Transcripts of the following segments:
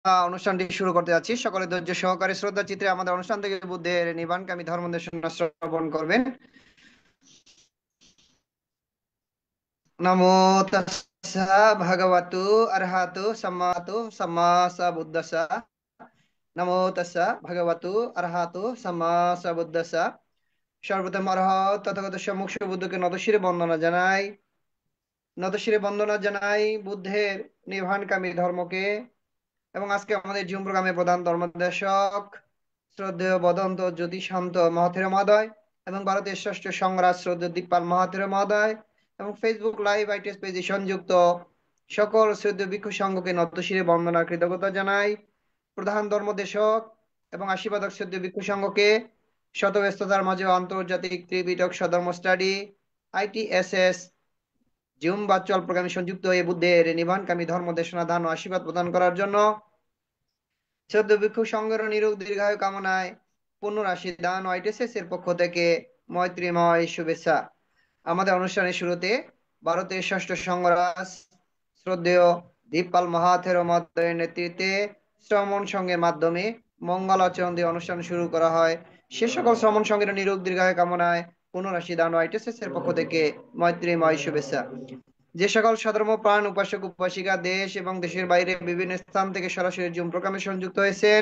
অনুষ্ঠানটি শুরু করতে যাচ্ছি। সকলে ধৈর্য সহকারে শ্রদ্ধা চিত্রে আমাদের অনুষ্ঠান থেকে বুদ্ধের নির্বাণকামী ধর্মদেশনা শ্রবণ করবেন। নমো তাস্সা ভগবতু অরহতু সাম্মা সাম্বুদ্দাসা। নমো তাস্সা ভগবতু অরহতু সাম্মা সাম্বুদ্দাসা। সর্বপ্রথম অরহত তথাগত সম্মুখ বুদ্ধকে নতশিরে বন্দনা জানাই বুদ্ধের নির্বাণকামী ধর্মকে। এবং আজকে আমাদের জুম প্রোগ্রামের প্রধান ধর্মদেশক শ্রদ্ধেয় বদন্ত জ্যোতিষান্ত মহাথের মহোদয় এবং ভারতের ষষ্ঠ সংরাজ শ্রদ্ধেয় দীপাল মহাথের মহোদয় এবং ফেসবুক লাইভ আইটিএস পেজে সংযুক্ত সকল শ্রদ্ধেয় ভিক্ষু সংঘকে নতশিরে বন্দনা কৃতজ্ঞতা জানাই। প্রধান ধর্মদেশক এবং আশীর্বাদক শ্রদ্ধেয় ভিক্ষু সংঘকে শত ব্যস্ততার মাঝে আন্তর্জাতিক ত্রিপিটক সধর্ম স্টাডি আইটিএসএস জুম ভার্চুয়াল প্রোগ্রামে সংযুক্ত হয়ে বুদ্ধের নির্বাণকামী ধর্ম দেশনা দান ও আশীর্বাদ প্রদান করার জন্য শ্রদ্ধেয় ভিক্ষু সংঘের নিরোগ দীর্ঘায়ু কামনায় পুনরাশি দান ও আইটিএসএস এর পক্ষ থেকে মৈত্রীময় শুভেচ্ছা। আমাদের অনুষ্ঠানের শুরুতে ভারতের ষষ্ঠ সংঘরাজ শ্রদ্ধেয় দীপপাল মহাথের মহোদয়ের নেতৃত্বে শ্রমণ সংঘের মাধ্যমে মঙ্গলাচরণ দিয়ে অনুষ্ঠান শুরু করা হয়। সে সকল শ্রমণ সংঘের নিরোগ দীর্ঘায়ু কামনায় পুনরাশি দান ও আইটিএসএস এর পক্ষ থেকে মৈত্রীময় শুভেচ্ছা। যে সকল সাধর্ম প্রাণ উপাসক উপাসিকা দেশ এবং দেশের বাইরে বিভিন্ন স্থান থেকে সরাসরি জুম প্রোগ্রামে সংযুক্ত হয়েছেন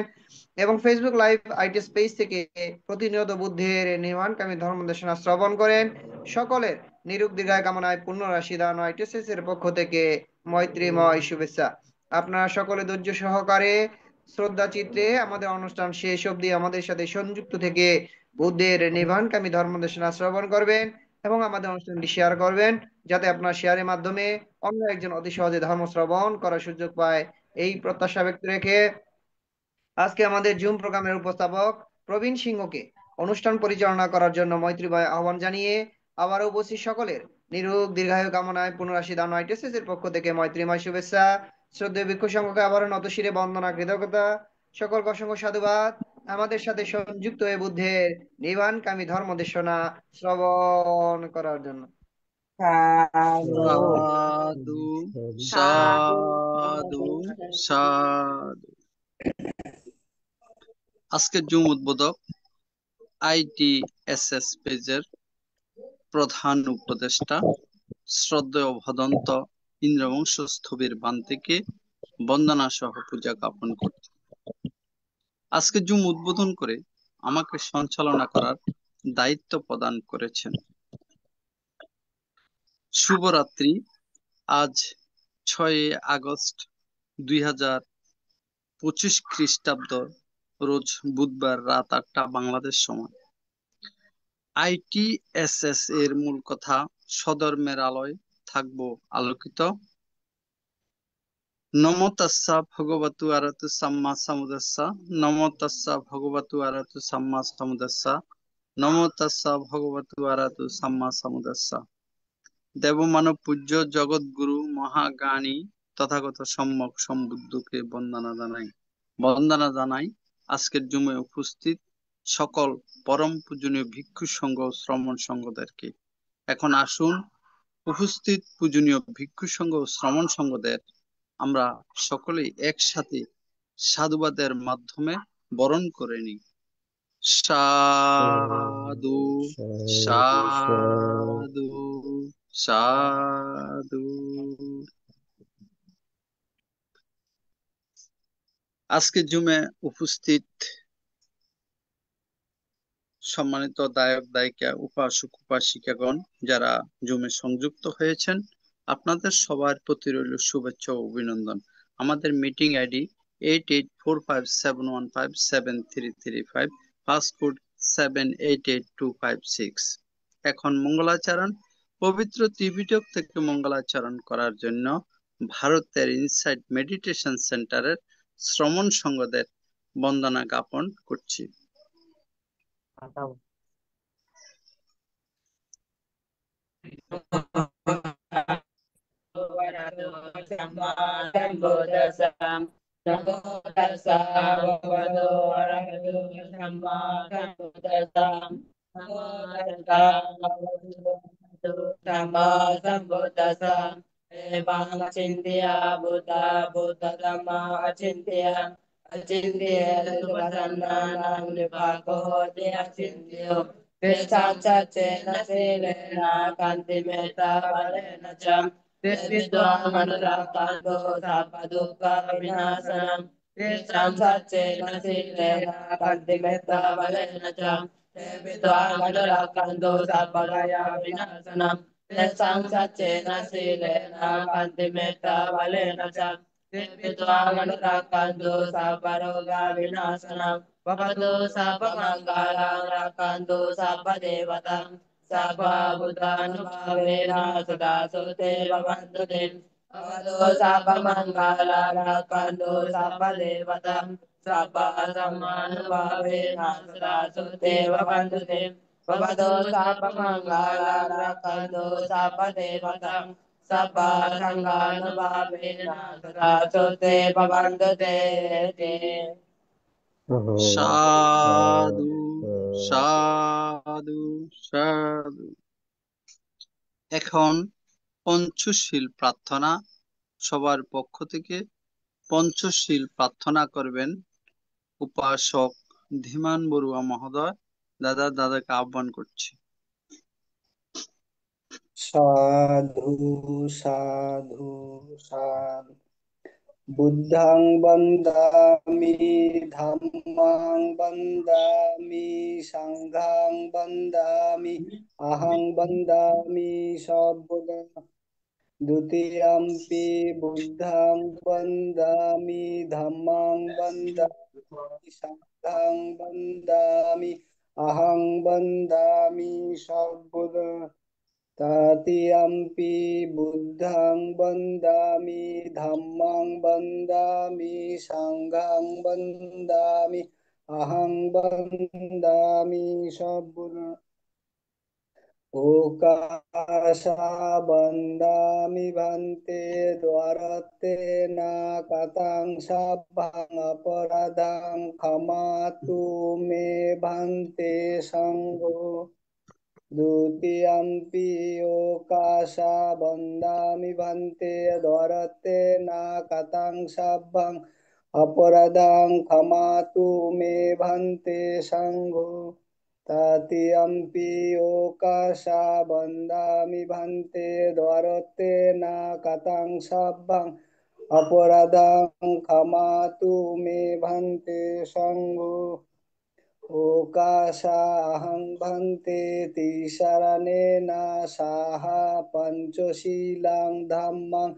এবং ফেসবুক লাইভ আইটি স্পেস থেকে প্রতিনিয়ত বুদ্ধের নির্মাণকামী ধর্ম দেশনা শ্রবণ করেন, সকলের নিরোগ দীর্ঘায় কামনায় পূর্ণ রাশি দান আইটিএসএস এর পক্ষ থেকে মৈত্রীময় শুভেচ্ছা। আপনারা সকলে ধৈর্য সহকারে শ্রদ্ধা চিত্রে আমাদের অনুষ্ঠান শেষ অবধি আমাদের সাথে সংযুক্ত থেকে বুদ্ধের নির্মাণকামী ধর্ম দেশনা শ্রবণ করবেন এবং আমাদের অনুষ্ঠানটি শেয়ার করবেন, যাতে আপনার শেয়ারের মাধ্যমে অন্য একজন অতি সহজে ধর্ম শ্রবণ করার সুযোগ পায়। এই প্রত্যাশা ব্যক্ত রেখে আজকে আমাদের জুম প্রোগ্রামের উপস্থাপক প্রবীণ সিংহকে অনুষ্ঠান পরিচালনা করার জন্য মৈত্রীময় আহ্বান জানিয়ে আবারও উপস্থিত সকলের নিরোগ দীর্ঘায়ু কামনায় পুনরাশি দান আইটিএসএস এর পক্ষ থেকে মৈত্রীময় শুভেচ্ছা। শ্রদ্ধেয় ভিক্ষু সংঘকে আবারও নতশিরে বন্দনা কৃতজ্ঞতা, সকলকে অসংখ্য সাধুবাদ আমাদের সাথে সংযুক্ত হয়ে বুদ্ধের নির্বাণকামী ধর্ম দেশনা শ্রবণ করার জন্য। সাধু সাধু সাধু। আজকের জুম উদ্বোধক আইটিএসএস পেজের প্রধান উপদেষ্টা শ্রদ্ধেয় ভদন্ত ইন্দ্রবংশ স্থবির বান্তিকে বন্দনা সহ পূজা জ্ঞাপন করছি। আজকে জুম উদ্বোধন করে আমাকে সঞ্চালনা করার দায়িত্ব প্রদান করেছেন। শুভরাত্রি। আজ 6 আগস্ট 2025 খ্রিস্টাব্দ, রোজ বুধবার রাত 8টা বাংলাদেশ সময়। আইটিএসএস এর মূল কথা, স্বধর্মের আলোয় থাকবো আলোকিত। নমো তাস্সা ভগবতু আরহতু সাম্মা সাম্বুদ্দাসা। নমো তাস্সা ভগবতু আরহতু সাম্মা সাম্বুদ্দাসা। নমো তাস্সা ভগবতু আরহতু সাম্মা সাম্বুদ্দাসা। দেবমানব পূজ্য জগৎগুরু মহাজ্ঞানী তথাগত সম্যক সম্বুদ্ধকে বন্দনা জানাই আজকের জুমে উপস্থিত সকল পরম পূজনীয় ভিক্ষু সংঘ ও শ্রমণ সংঘদেরকে। এখন আসুন উপস্থিত পূজনীয় ভিক্ষু সংঘ ও শ্রমণ সংঘদের আমরা সকলেই একসাথে সাধুবাদের মাধ্যমে বরণ করে নিই। সাধু সাধু সাধু। আজকে জুমে উপস্থিত সম্মানিত দায়ক দায়িকা, উপাসক উপাসিকাগণ যারা জুমে সংযুক্ত হয়েছেন, আপনাদের সবার প্রতি রইল শুভেচ্ছা ও অভিনন্দন। আমাদের মিটিং আইডি 884571573335, পাসকোড 788256। এখন মঙ্গলাচরণ, পবিত্র ত্রিপিটক থেকে মঙ্গলাচরণ করার জন্য ভারতের ইনসাইট মেডিটেশন সেন্টারের শ্রমণ সংঘদের বন্দনা জ্ঞাপন করছি। Devang Achintiya Buddha Buddha Dhamma Achintiya Achintiya Suvasananam Nipako Hoti Achintiyo Tishachachena Silena Kanti Meta Valena Cham Vidvang Anurakando Sapaduka Vinasanam Tishachachena Silena Kanti Meta Valena Cham Vidvang Anurakando Sapagaya Vinasanam Sang Satchena Silena Kanti Metta Valena Cham Vidvanganakantu Sabaroga Vinasanam Vavatu Sabamangala Rakantu Sabadevatam Sababudhanubhavena Sada Sute Bhavantu Te Vavatu Sabamangala Rakantu Sabadevatam Sabbasamanubhavena Sada Sute Bhavantu Te Vavado Sabba Mangala Rakando Sabba Devatam Sabba Sangana Bhavena Sada Sote Bhavantu Te সাধু সাধু সাধু। এখন পঞ্চশীল প্রার্থনা। সবার পক্ষ থেকে পঞ্চশীল প্রার্থনা করবেন উপাসক ধীমান বড়ুয়া মহোদয়। দাদাকে আহ্বান করছি। সাধু সাধু সাধু। বুদ্ধং বন্দামি ধাম্মাং বন্দামি সংঘাং বন্দামি অহং বন্দামি সর্বদা। দ্বিতীয়ম্পি বুদ্ধং বন্দামি ধাম্মাং বন্দামি সংঘাং বন্দামি অহং বন্দামি সর্বদা। Tatiyampi buddhang bandami dhammang bandami sanghang bandami ahang bandami sabbuna. Okasa bandami bhante dwarate na katang sabbang aparadang khamatu me bhante sangho. Dutiyampi okasa bandami bhante dwarate na katang sabbang aparadang khamatu me bhante sangho. Tatiyampi okasa bandami bhante dwarate na katang sabbang aparadang khamatu me bhante sangho. Okasa ahang bhante tisaranena saha panchosilang dhammang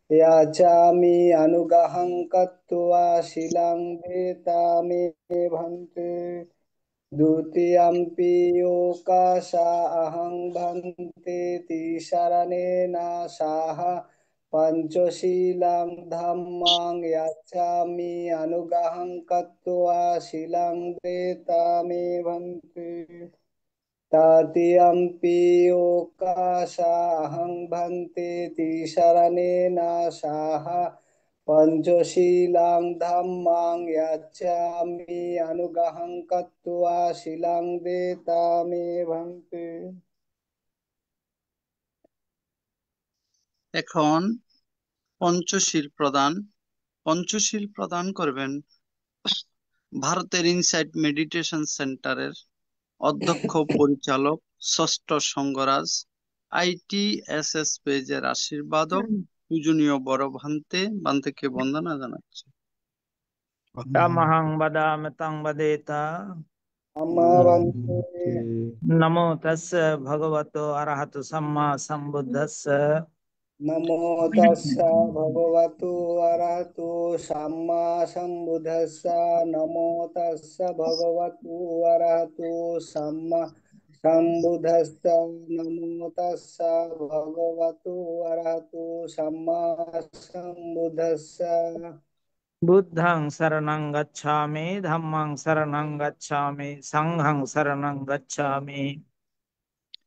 yachami anugahang katva silang vetami bhante. Dutiyampi okasa ahang bhante tisaranena saha panchosilang dhammang yachami anugahang katva silang vetami bhante. Tatiyampi okasa ahang bhante tisaranena saha Panchosilang dhammang yachami anugahang katva silang vetami bhante. এখন পঞ্চশীল প্রদান। পঞ্চশীল প্রদান করবেন ভারতের insight meditation সেন্টারের অধ্যক্ষ পরিচালক ষষ্ঠ সঙ্গরাজ ITSS পেজের আশীর্বাদক পূজনীয় বড় ভান্তেকে বন্দনা জানাচ্ছি। Tamahang badami tang badeta. Amma bhante. Namo tassa bhagavato arahato samma sambuddhassa. Namo tassa bhagavatu arahato samma sambuddhassa. Namo tassa bhagavatu arahato samma sambuddhassa. Namo tassa bhagavatu arahato samma sambuddhassa. Buddhang saranang gacchami, dhammang saranang gacchami, sanghang saranang gacchami.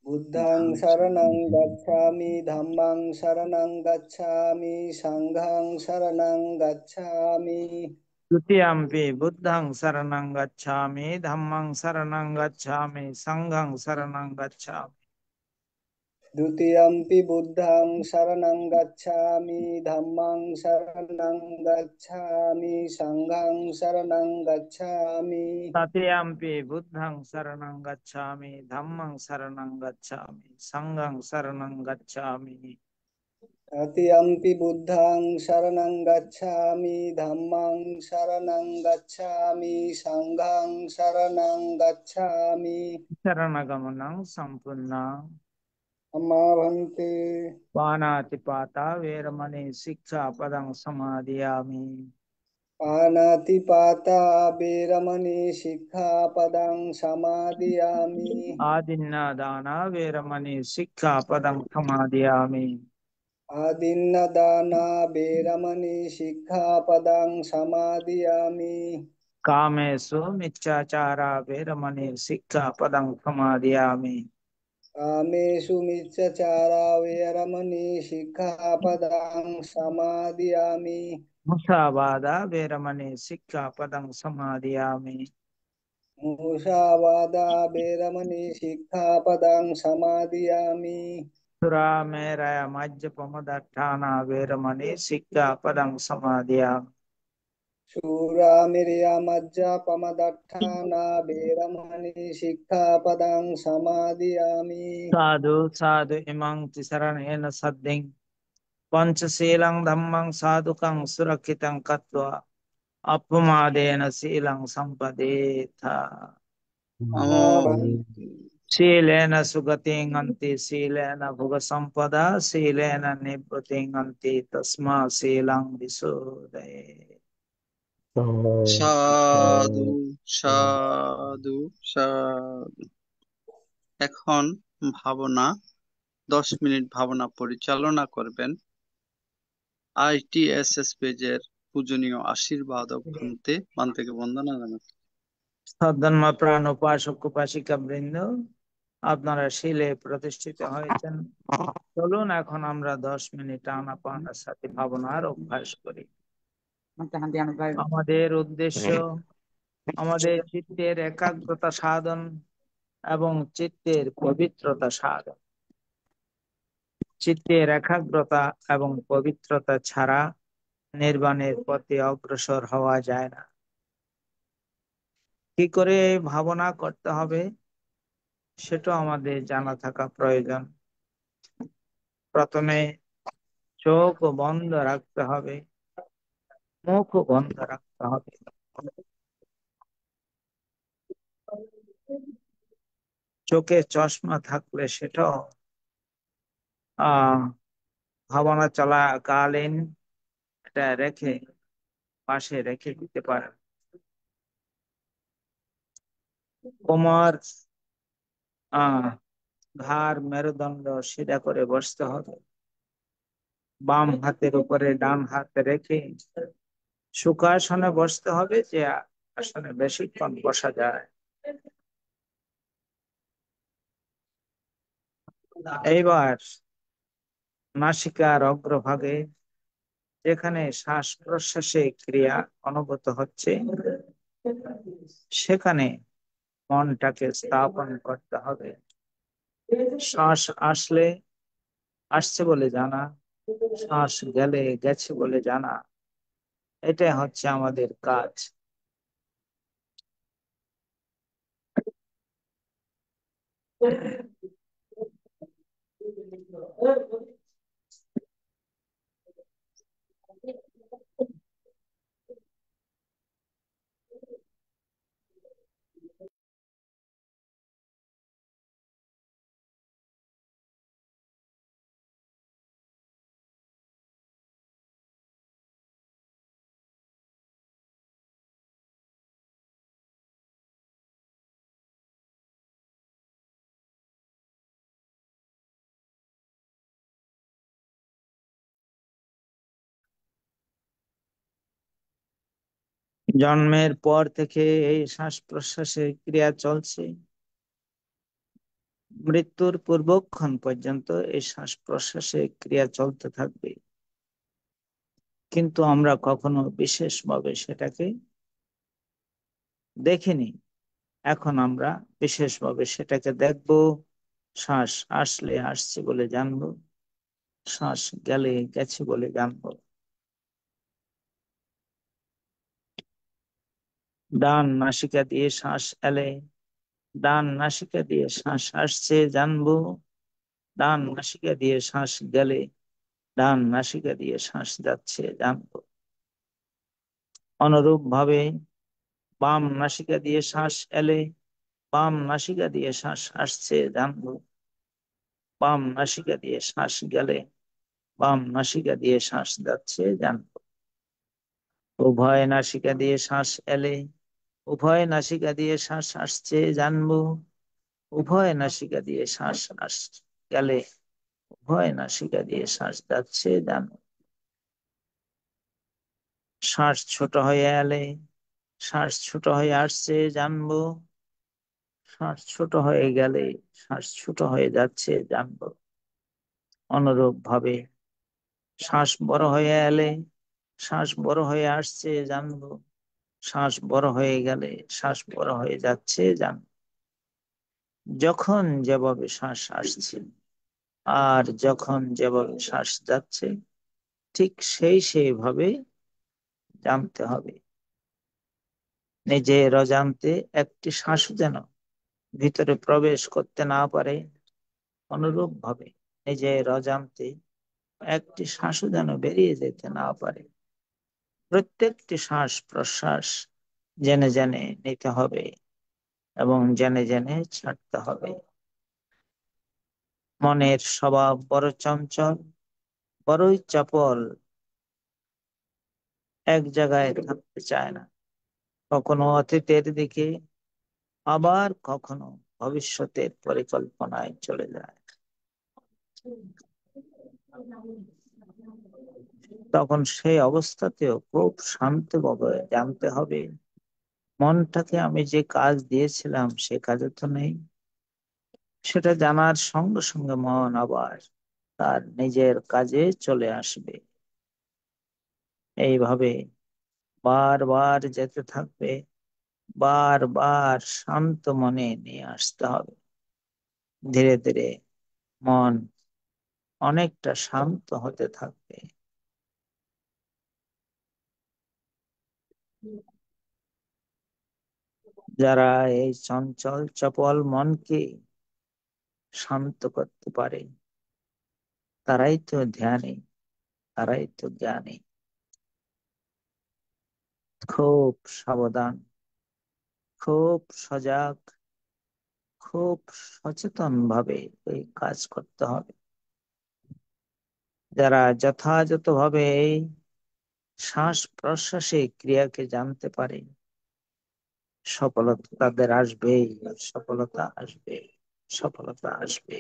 Buddhang saranang gacchami, dhammang saranang gacchami, sanghang saranang gacchami. Dutiyampi buddhang saranang gacchami, dhammang saranang gacchami, sanghang saranang gacchami. द्वितीयम्पि बुद्धं शरणं गच्छामि धम्मं शरणं गच्छामि संघं शरणं गच्छामि तथापि बुद्धं शरणं गच्छामि धम्मं शरणं गच्छामि संघं शरणं गच्छामि तृतीयम्पि बुद्धं शरणं गच्छामि धम्मं शरणं गच्छामि संघं शरणं गच्छामि शरणगमनं सम्पूर्णं अमाभन्ते पानातिपाता वेरमणि शिक्षापदं समादयामि पानातिपाता वेरमणि सिक्खापदं समादयामि आदिन्नदाना वेरमणि शिक्षापदं समादयामि आदिन्नदाना वेरमणि सिक्खापदं समादयामि कामेषु मिच्छाचारा वेरमणि शिक्षापदं समादयामि कामेषु मिच्छचारा वेरमणि सिक्खापदं समादयामि मुसावादा वेरमणि शिक्षापदं समादयामि मुसावादा वेरमणि सिक्खापदं समादयामि सुरामेरय मज्जपमदट्ठाना वेरमणि शिक्षापदं समादयामि शूरामिर्यमज्जपमदट्ठाना वेरमणि सिक्खापदं समादयामि साधु साधु इमं तिसरणेन सद्धिं पंचशीलं धम्मं साधुकं सुरक्षितं कृत्वा अपमादेन शीलं सम्पदेथ अमो अमाभन्ते शीलेन सुगतिं अन्ति शीलेन भुव संपदा शीलेन निवृत्तिं अन्ति तस्मात् शीलं विशोधये সাধু সাধু সাধু। এখন ভাবনা 10 মিনিট ভাবনা পরিচালনা করবেন ITSS পেজের পূজনীয় আশীর্বাদক ভান্তে থেকে বন্দনা জানাচ্ছি। সদ্ধর্ম প্রাণ উপাসক উপাসিকা বৃন্দ, আপনারা শীলে প্রতিষ্ঠিত হয়েছেন। চলুন এখন আমরা 10 মিনিট আনাপানের সাথে ভাবনার অভ্যাস করি। আমাদের উদ্দেশ্য আমাদের চিত্তের একাগ্রতা সাধন এবং চিত্তের পবিত্রতা সাধন। চিত্তের একাগ্রতা এবং পবিত্রতা ছাড়া নির্বাণের পথে অগ্রসর হওয়া যায় না। কি করে এই ভাবনা করতে হবে সেটা আমাদের জানা থাকা প্রয়োজন। প্রথমে চোখ বন্ধ রাখতে হবে, মুখ বন্ধ রাখতে হবে। চোখে চশমা থাকলে সেটাও ভাবনা চলাকালীন এটা রেখে পাশে রেখে দিতে পারেন। কোমর, ঘাড়, মেরুদণ্ড সিধা করে বসতে হবে। বাম হাতের উপরে ডান হাত রেখে সুখাসনে বসতে হবে, যে আসনে বেশিক্ষণ বসা যায়। এইবার নাসিকার অগ্রভাগে যেখানে শ্বাস প্রশ্বাসের ক্রিয়া অনুভূত হচ্ছে সেখানে মনটাকে স্থাপন করতে হবে। শ্বাস আসলে আসছে বলে জানা, শ্বাস গেলে গেছে বলে জানা, এটা হচ্ছে আমাদের কাজ। জন্মের পর থেকে এই শ্বাস প্রশ্বাসের ক্রিয়া চলছে, মৃত্যুর পূর্বক্ষণ পর্যন্ত এই শ্বাস প্রশ্বাসের ক্রিয়া চলতে থাকবে। কিন্তু আমরা কখনো বিশেষভাবে সেটাকে দেখিনি। এখন আমরা বিশেষভাবে সেটাকে দেখব শ্বাস আসলে আসছে বলে জানবো, শ্বাস গেলে গেছে বলে জানবো। ডান নাসিকা দিয়ে শ্বাস এলে ডান নাসিকা দিয়ে শ্বাস আসছে জানবো, ডান নাসিকা দিয়ে শ্বাস গেলে ডান নাসিকা দিয়ে শ্বাস যাচ্ছে জানবো। অনুরূপ ভাবে বাম নাসিকা দিয়ে শ্বাস এলে বাম নাসিকা দিয়ে শ্বাস আসছে জানবো, বাম নাসিকা দিয়ে শ্বাস গেলে বাম নাসিকা দিয়ে শ্বাস যাচ্ছে জানবো। উভয় নাসিকা দিয়ে শ্বাস এলে উভয় নাসিকা দিয়ে শ্বাস আসছে জানবো, উভয় নাসিকা দিয়ে শ্বাস গেলে উভয় নাসিকা দিয়ে শ্বাস যাচ্ছে জানবো। শ্বাস ছোট হয়ে এলে শ্বাস ছোট হয়ে আসছে জানবো, শ্বাস ছোট হয়ে গেলে শ্বাস ছোট হয়ে যাচ্ছে জানবো। অনুরূপ ভাবে শ্বাস বড় হয়ে এলে শ্বাস বড় হয়ে আসছে জানবো, শ্বাস বড় হয়ে গেলে শ্বাস বড় হয়ে যাচ্ছে জানবো। যখন যেভাবে শ্বাস আসছে আর যখন যেভাবে শ্বাস যাচ্ছে ঠিক সেইভাবে জানতে হবে। নিজের অজান্তে একটি শ্বাস যেন ভিতরে প্রবেশ করতে না পারে, অনুরূপ ভাবে নিজের অজান্তে একটি শ্বাসও যেন বেরিয়ে যেতে না পারে। প্রত্যেকটি শ্বাস প্রশ্বাস জেনে জেনে নিতে হবে এবং জেনে জেনে ছাড়তে হবে। মনের স্বভাব বড় চঞ্চল, বড়ই চপল, এক জায়গায় থাকতে চায় না। কখনো অতীতের দিকে, আবার কখনো ভবিষ্যতের পরিকল্পনায় চলে যায়। তখন সেই অবস্থাতেও খুব শান্তভাবে জানতে হবে মনটাকে আমি যে কাজ দিয়েছিলাম সে কাজে তো নেই। সেটা জানার সঙ্গে সঙ্গে মন আবার তার নিজের কাজে চলে আসবে। এইভাবে বারবার যেতে থাকবে, বারবার শান্ত মনে নিয়ে আসতে হবে। ধীরে ধীরে মন অনেকটা শান্ত হতে থাকবে। যারা এই চঞ্চল চপল মনকে শান্ত করতে পারে তারাই তো ধ্যানী, তারাই তো জ্ঞানী। খুব সাবধান, খুব সজাগ, খুব সচেতন ভাবে এই কাজ করতে হবে। যারা যথাযথভাবে এই শ্বাস প্রশ্বাসে ক্রিয়াকে জানতে পারে সফলতা তাদের আসবেই, সফলতা আসবে, সফলতা আসবে।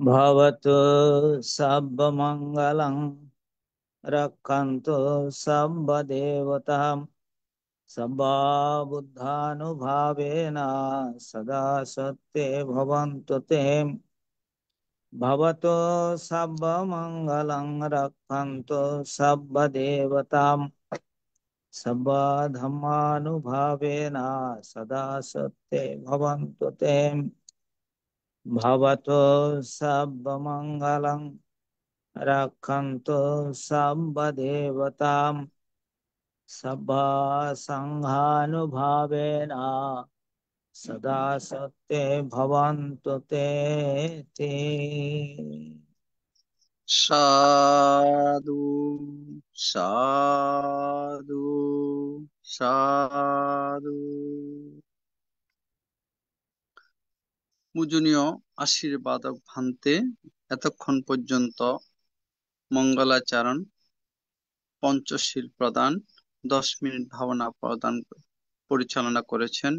भवतु सर्वमङ्गलं रक्षन्तु सर्वदेवतां सर्वबुद्धानुभावेन सदा सत्ये भवन्तु ते भवतु सर्वमङ्गलं रक्षन्तु सर्वदेवतां सर्वधर्मानुभावेन सदा सत्ये भवन्तु ते भवतु सर्वमङ्गलं रक्षन्तु सर्वदेवतां सर्वसङ्घानुभावेन सदा सत्ये भवन्तु ते। साधु साधु साधु। পূজনীয় আশীর্বাদক ভান্তে এতক্ষণ পর্যন্ত মঙ্গলাচরণ, পঞ্চশীল প্রদান, 10 মিনিট ভাবনা প্রদান পরিচালনা করেছেন।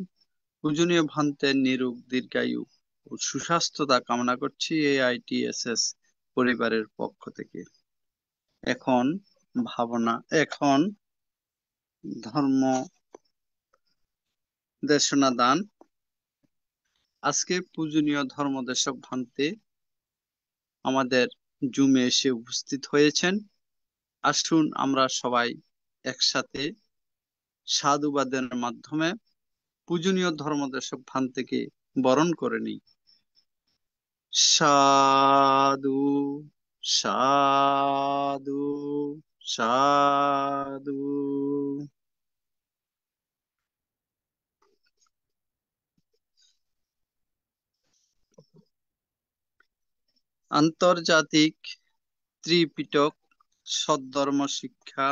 পূজনীয় ভান্তের নিরোগ দীর্ঘায়ু ও সুস্বাস্থ্যতা কামনা করছি AITSS পরিবারের পক্ষ থেকে। এখন ধর্ম দেশনা দান। আজকে পূজনীয় ধর্মদেশক ভান্তে আমাদের জুমে এসে উপস্থিত হয়েছেন। আসুন আমরা সবাই একসাথে সাধুবাদের মাধ্যমে পূজনীয় ধর্মদেশক ভান্তেকে বরণ করে নিই। সাধু সাধু সাধু। আন্তর্জাতিক ত্রিপিটক সদ্ধর্ম শিক্ষা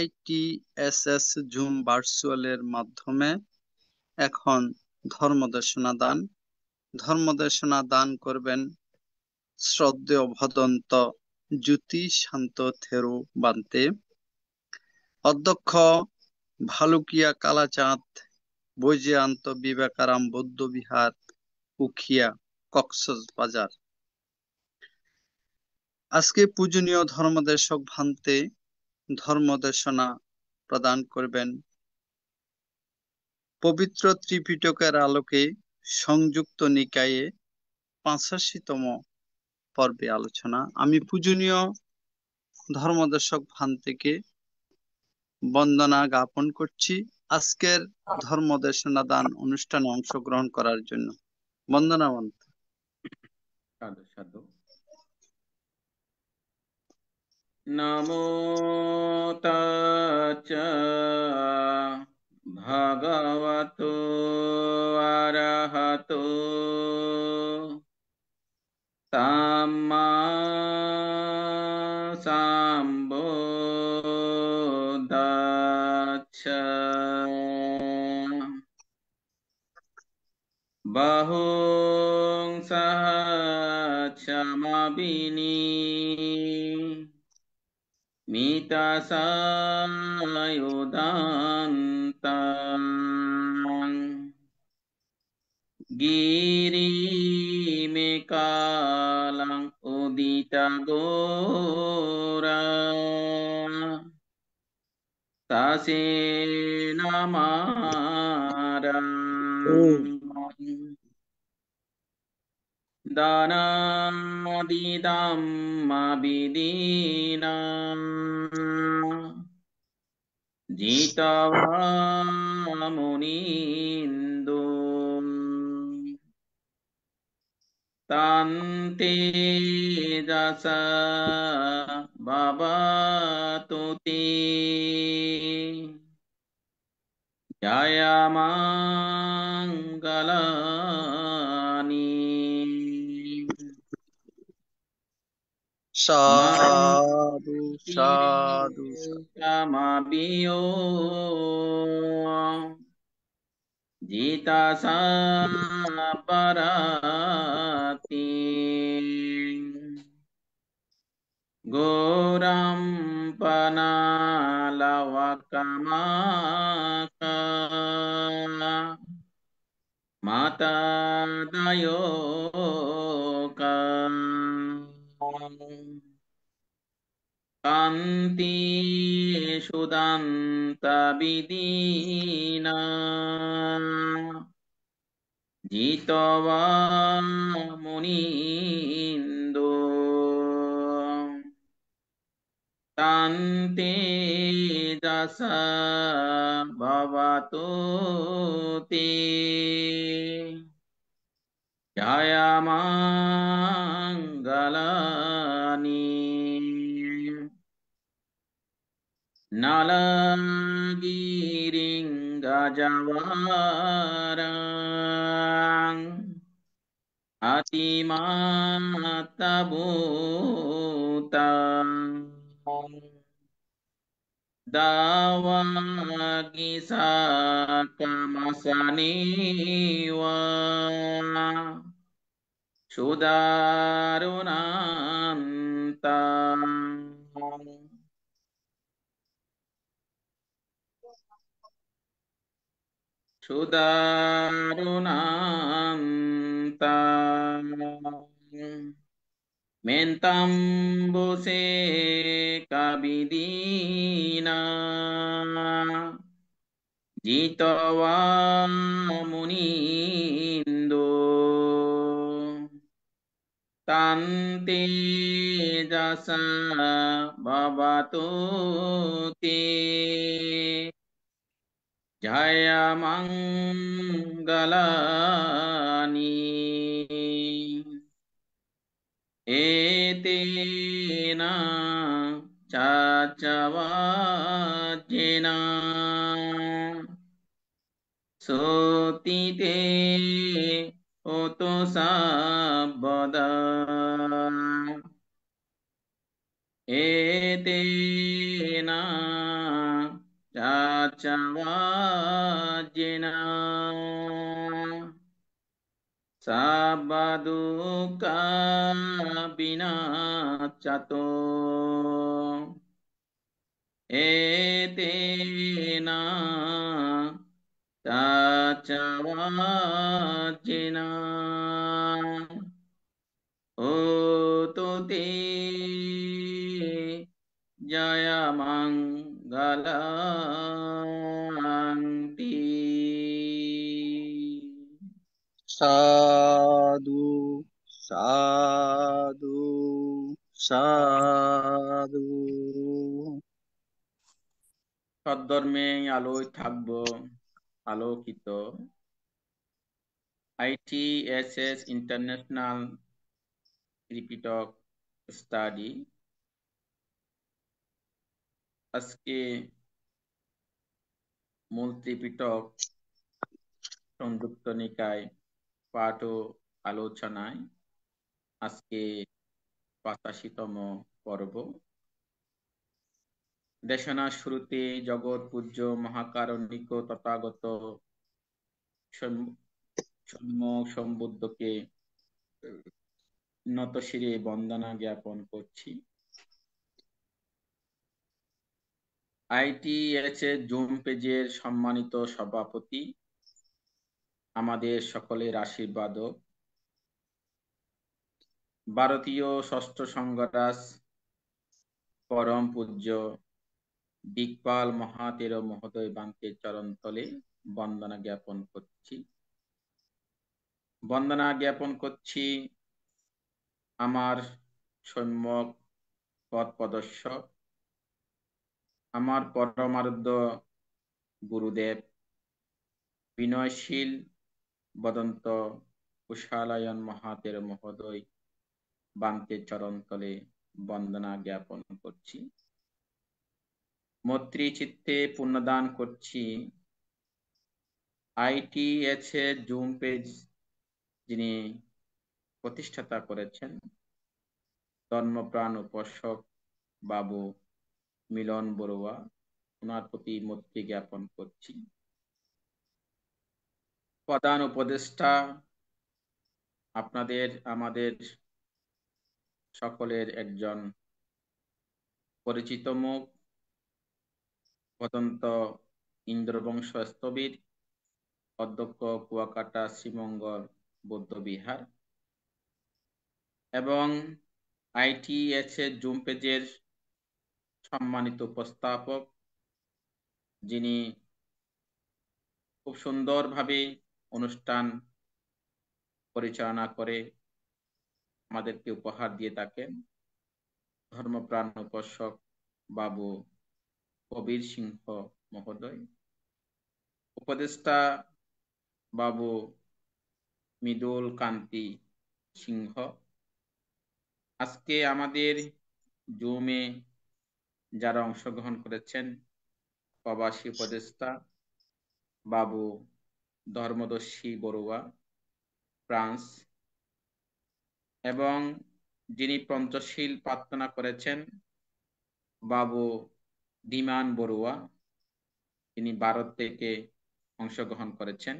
ITSS জুম ভার্চুয়ালের মাধ্যমে এখন ধর্মদেশনা দান করবেন শ্রদ্ধেয় ভদন্ত জ্যোতি শান্ত থেরো বান্তে, অধ্যক্ষ ভালুকিয়া কালাচাঁদ বৈজয়ন্ত বিবেকারাম বৌদ্ধ বিহার, উখিয়া, কক্সবাজার। আজকে পূজনীয় ধর্মদেশক ভান্তে ধর্মদেশনা প্রদান করবেন পবিত্র ত্রিপিটকের আলোকে সংযুক্ত নিকায়ে 85তম পর্বে আলোচনা। আমি পূজনীয় ধর্মদেশক ভান্তেকে বন্দনা জ্ঞাপন করছি আজকের ধর্মদেশনা দান অনুষ্ঠানে অংশগ্রহণ করার জন্য। বন্দনা ভান্তে। সাধু সাধু। নমো তাচ্চা ভগবতো আরহতো সাম্মা সম্বুদ্ধাচ্ছা। বাহুং সহস্রমাবিনী মিতাসায়ুদান্তাং গিরিমেকালাং উদিতগোরা তাসেনামারাং দানাদিদাম্মাবিদীনা জিতবা মুনিন্দু তান্তে দাসা বাবাতুতি জয়মঙ্গলানি সাধু সাধু মাবিও জিতাসা পরাতি Goram panalawakkamaka mata dayoka kanti sudanta vidina jitava munindo tante jasa bhavatu te jaya mangalani nalagiringajavarang atimatabutang Dawagi Sakamasaniwa Sudarunantang Sudarunantang Mentambuse kabidina jitawa munindo tante jasa bhavatu te jaya mangalani etena cacavajena sotite oto sabbada etena cacavajena sabbaduka binacato etena cacavajena otote jaya mangalanti সাধু সাধু সাধু। সদ্ধর্মে আলোয় থাকব আলোকিত। ITSS international Tripitaka study আজকে মূল ত্রিপিটক সংযুক্ত নিকায় পাঠ ও আলোচনায় আজকে 85তম পর্ব। দেশনার শুরুতে জগৎ পূজ্য মহাকারণিক তথাগত সম্বুদ্ধকে নত শিরে বন্দনা জ্ঞাপন করছি। ITSS জুম পেজের সম্মানিত সভাপতি, আমাদের সকলের আশীর্বাদক, ভারতীয় ষষ্ঠ সংঘরাজ পরম পূজ্য দিকপাল মহাতের মহোদয় বান্তের চরণতলে বন্দনা জ্ঞাপন করছি। বন্দনা জ্ঞাপন করছি আমার সম্যক পথ প্রদর্শক, আমার পরমারাধ্য গুরুদেব বিনয়শীল বদন্ত কুশালায়ন মহাতের মহোদয় বান্তের চরণতলে বন্দনা জ্ঞাপন করছি। মৈত্রী চিত্তে পুণ্যদান করছি ITSS জুম পেজ যিনি প্রতিষ্ঠাতা করেছেন ধর্মপ্রাণ উপাসক বাবু মিলন বড়ুয়া, ওনার প্রতি মৈত্রী জ্ঞাপন করছি। প্রধান উপদেষ্টা আপনাদের আমাদের সকলের একজন পরিচিত মুখ অত্যন্ত ইন্দ্রবংশ স্থবির অধ্যক্ষ কুয়াকাটা শ্রীমঙ্গল বৌদ্ধ বিহার এবং ITH জুম পেজের সম্মানিত উপস্থাপক যিনি খুব সুন্দরভাবে অনুষ্ঠান পরিচালনা করে আমাদেরকে উপহার দিয়ে থাকেন ধর্মপ্রাণ উপাসক বাবু কবির সিংহ মহোদয়, উপদেষ্টা বাবু মৃদুল কান্তি সিংহ। আজকে আমাদের জুমে যারা অংশগ্রহণ করেছেন প্রবাসী উপদেষ্টা বাবু ধর্মদর্শী বড়ুয়া ফ্রান্স এবং যিনি পঞ্চশীল প্রার্থনা করেছেন বাবু ধীমান বড়ুয়া, তিনি ভারত থেকে অংশগ্রহণ করেছেন,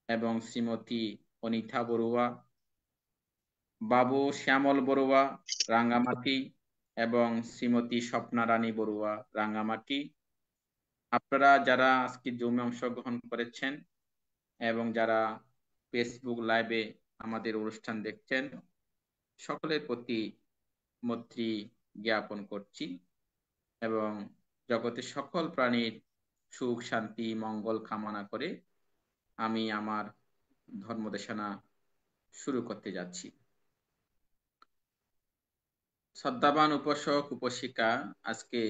এবং শ্রীমতী অনিতা বড়ুয়া, বাবু শ্যামল বড়ুয়া রাঙ্গামাটি এবং শ্রীমতী স্বপ্না রানী বড়ুয়া রাঙ্গামাটি। আপনারা যারা আজকে জুমে অংশগ্রহণ করেছেন এবং যারা ফেসবুক লাইভে আমাদের অনুষ্ঠান দেখছেন, সকলের প্রতি মৈত্রী জ্ঞাপন করছি এবং জগতের সকল প্রাণীর সুখ শান্তি মঙ্গল কামনা করে আমি আমার ধর্মদেশনা শুরু করতে যাচ্ছি। শ্রদ্ধাবান উপাসক উপাসিকা, আজকে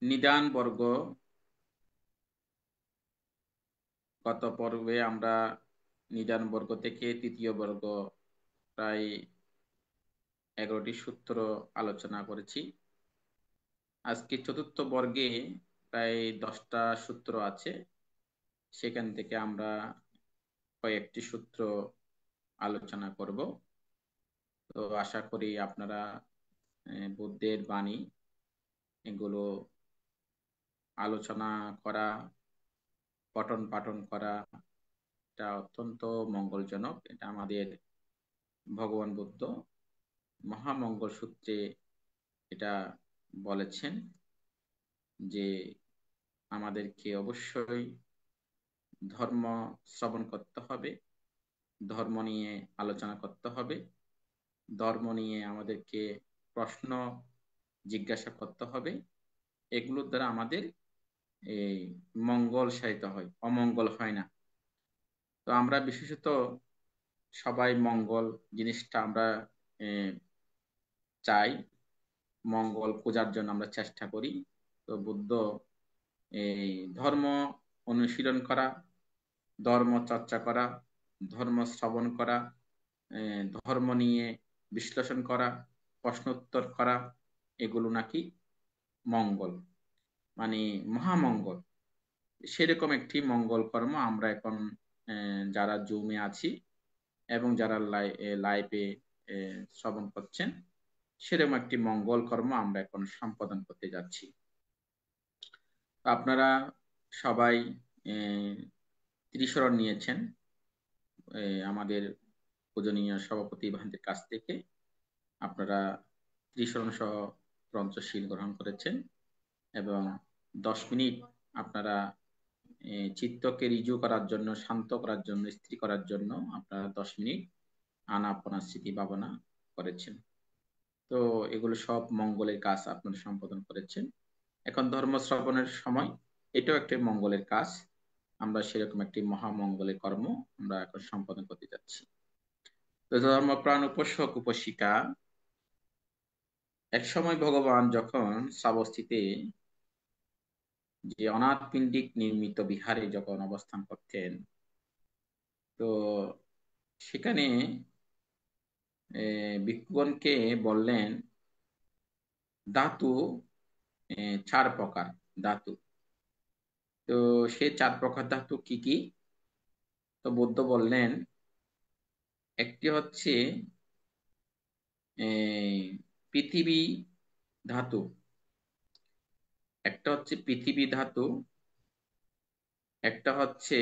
নিদান বর্গ, গত পর্বে আমরা নিদান বর্গ থেকে তৃতীয় বর্গ প্রায় 11টি সূত্র আলোচনা করেছি। আজকে চতুর্থ বর্গে প্রায় 10টা সূত্র আছে, সেখান থেকে আমরা কয়েকটি সূত্র আলোচনা করব। তো আশা করি আপনারা বুদ্ধের বাণী এগুলো আলোচনা করা, পঠন পাঠন করা এটা অত্যন্ত মঙ্গলজনক। এটা আমাদের ভগবান বুদ্ধ মহামঙ্গল সূত্রে এটা বলেছেন যে আমাদেরকে অবশ্যই ধর্ম শ্রবণ করতে হবে, ধর্ম নিয়ে আলোচনা করতে হবে, ধর্ম নিয়ে আমাদেরকে প্রশ্ন জিজ্ঞাসা করতে হবে। এগুলোর দ্বারা আমাদের এই মঙ্গল সাধিত হয়, অমঙ্গল হয় না। তো আমরা বিশেষত সবাই মঙ্গল জিনিসটা আমরা চাই, মঙ্গল খোঁজার জন্য আমরা চেষ্টা করি। তো বুদ্ধ এই ধর্ম অনুশীলন করা, ধর্ম চর্চা করা, ধর্ম শ্রবণ করা, ধর্ম নিয়ে বিশ্লেষণ করা, প্রশ্নোত্তর করা, এগুলো নাকি মঙ্গল, মানে মহামঙ্গল। সেরকম একটি মঙ্গল কর্ম আমরা এখন যারা জুমে আছি এবং যারা লাইভে শ্রবণ করছেন, সেরকম একটি মঙ্গল কর্ম আমরা এখন সম্পাদন করতে যাচ্ছি। আপনারা সবাই ত্রিশরণ নিয়েছেন আমাদের পূজনীয় সভাপতি ভান্তের কাছ থেকে। আপনারা ত্রিশরণ সহ পঞ্চশীল গ্রহণ করেছেন এবং 10 মিনিট আপনারা চিত্তকে রিজু করার জন্য, শান্ত করার জন্য, স্থির করার জন্য আপনারা 10 মিনিট আনাপানা স্মৃতি ভাবনা করেছেন। তো এগুলো সব মঙ্গলের কাজ আপনারা সম্পাদন করেছেন। এখন ধর্ম শ্রবণের সময়, এটাও একটি মঙ্গলের কাজ। আমরা সেরকম একটি মহামঙ্গলের কর্ম আমরা এখন সম্পাদন করতে যাচ্ছি। তো ধর্মপ্রাণ উপাসক উপাসিকা, এক সময় ভগবান যখন শ্রাবস্তিতে যে অনাথ পিণ্ডিক নির্মিত বিহারে যখন অবস্থান করতেন, তো সেখানে ভিক্ষুগণকে বললেন ধাতু 4 প্রকার ধাতু। তো সে 4 প্রকার ধাতু কি কি? তো বুদ্ধ বললেন একটি হচ্ছে পৃথিবী ধাতু, একটা হচ্ছে পৃথিবী ধাতু, একটা হচ্ছে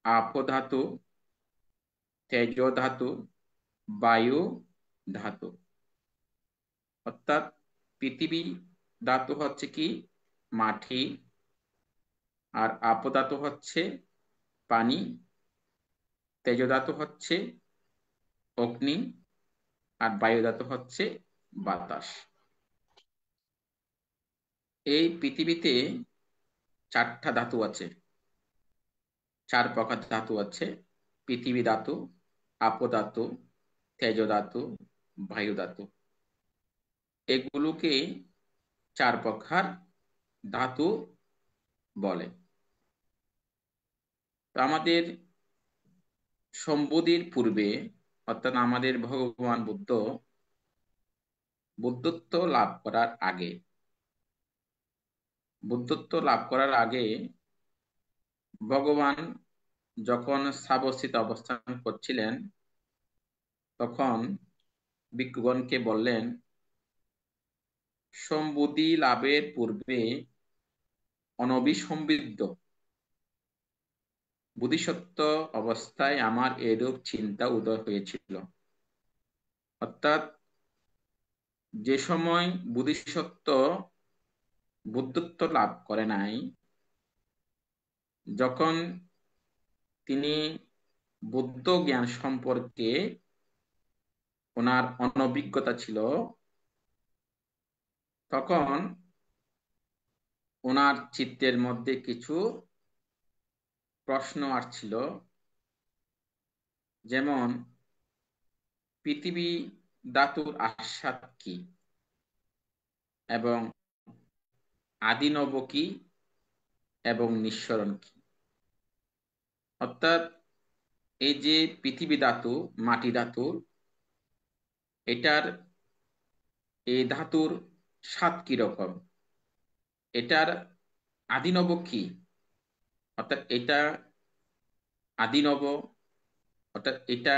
আপো ধাতু, তেজ ধাতু, বায়ু ধাতু। অর্থাৎ পৃথিবী ধাতু হচ্ছে কি মাটি, আর আপদাতু হচ্ছে পানি, তেজ ধাতু হচ্ছে অগ্নি, আর বায়ু ধাতু হচ্ছে বাতাস। এই পৃথিবীতে 4টা ধাতু আছে, 4 প্রকার ধাতু আছে। পৃথিবী ধাতু, আপদাতু, তেজ ধাতু, বায়ু ধাতু। এগুলোকে 4 প্রকার ধাতু বলে। তো আমাদের সম্বুধির পূর্বে, অর্থাৎ আমাদের ভগবান বুদ্ধত্ব লাভ করার আগে, ভগবান যখন সাবস্থিত অবস্থান করছিলেন, তখন ভিক্ষুগণকে বললেন, সম্বুধি লাভের পূর্বে অনভিসম্বিদ্ধ বোধিসত্ত্ব অবস্থায় আমার এরূপ চিন্তা উদয় হয়েছিল। অর্থাৎ যে সময় বোধিসত্ত্ব বুদ্ধত্ব লাভ করে নাই, যখন তিনি বুদ্ধ জ্ঞান সম্পর্কে ওনার অনভিজ্ঞতা ছিল, তখন ওনার চিত্তের মধ্যে কিছু প্রশ্ন আসছিল। যেমন পৃথিবী ধাতুর আস্বাদ কি, এবং আদিনব কি, এবং নিঃসরণ কি। অর্থাৎ এই যে পৃথিবী ধাতু, মাটি ধাতুর, এই ধাতুর স্বাদ কিরকম, এটার আদিনব কি, অর্থাৎ এটা আদিনব, অর্থাৎ এটা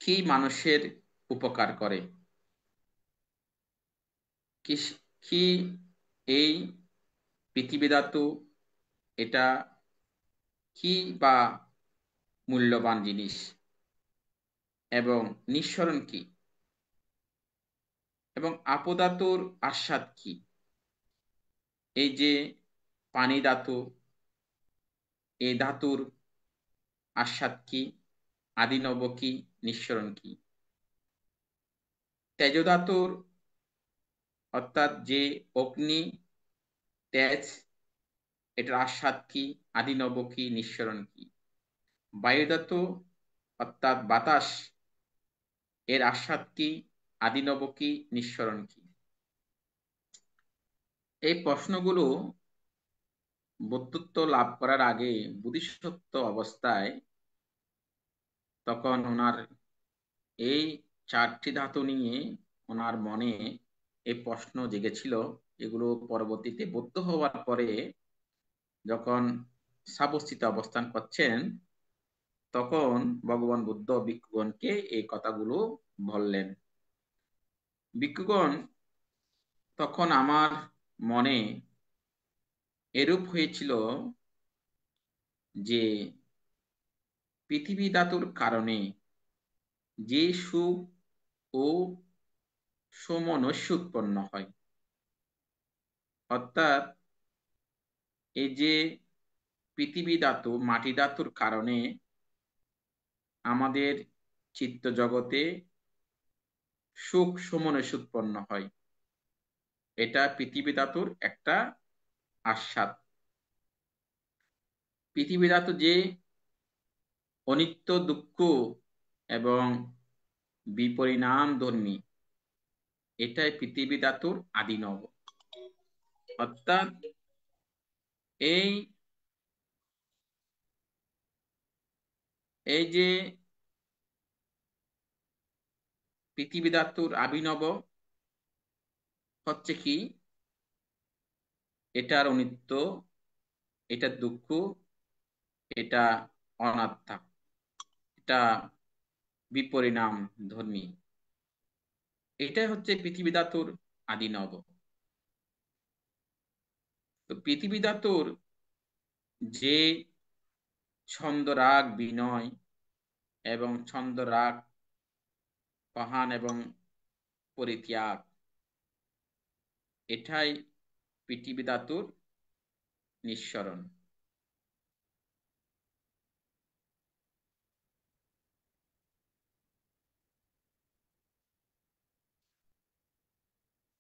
কি মানুষের উপকার করে, কি এই পৃথিবী ধাতু, এটা কি বা মূল্যবান জিনিস, এবং নিঃসরণ কি, এবং আপদাতুর আস্বাদ কি। এই যে পানি ধাতু, এই ধাতুর আস্বাদ কি, আদিনব কি, নিঃসরণ কি। তেজ ধাতুর, অর্থাৎ যে অগ্নি, তেজ, এটার আস্বাদ কি, আদিনব কি, নিঃসরণ কি। বায়ু ধাতু, অর্থাৎ বাতাস, এর আস্বাদ কি, আদিনব কি, নিঃসরণ কি। এই প্রশ্নগুলো বুদ্ধত্ব লাভ করার আগে, বোধিসত্ত্ব অবস্থায়, তখন ওনার এই 4টি ধাতু নিয়ে ওনার মনে এই প্রশ্ন জেগেছিল। এগুলো পরবর্তীতে বুদ্ধ হওয়ার পরে যখন সাবস্থিত অবস্থান করছেন, তখন ভগবান বুদ্ধ ভিক্ষুগণকে এই কথাগুলো বললেন। ভিক্ষুগণ, তখন আমার মনে এরূপ হয়েছিল যে পৃথিবী ধাতুর কারণে যে সুখ ও সমনস্য উৎপন্ন হয়, অর্থাৎ এই যে পৃথিবী ধাতু, মাটি ধাতুর কারণে আমাদের চিত্ত জগতে সুখ সমনস্য উৎপন্ন হয়, এটা পৃথিবী ধাতুর একটা আস্বাদ। পৃথিবী ধাতু যে অনিত্য, দুঃখ এবং বিপরিণাম ধর্মী, এটাই পৃথিবী ধাতুর আদিনব। অর্থাৎ এই এই যে পৃথিবী ধাতুর আভিনব হচ্ছে কি, এটার অনিত্য, এটার দুঃখ, এটা অনাত্মা, এটা বিপরিণাম ধর্মী। এটাই হচ্ছে পৃথিবী ধাতুর আদিনব। তো পৃথিবী ধাতুর যে ছন্দ রাগ বিনয় এবং ছন্দ রাগ প্রহান এবং পরিত্যাগ, এটাই পৃথিবী ধাতুর নিঃসরণ।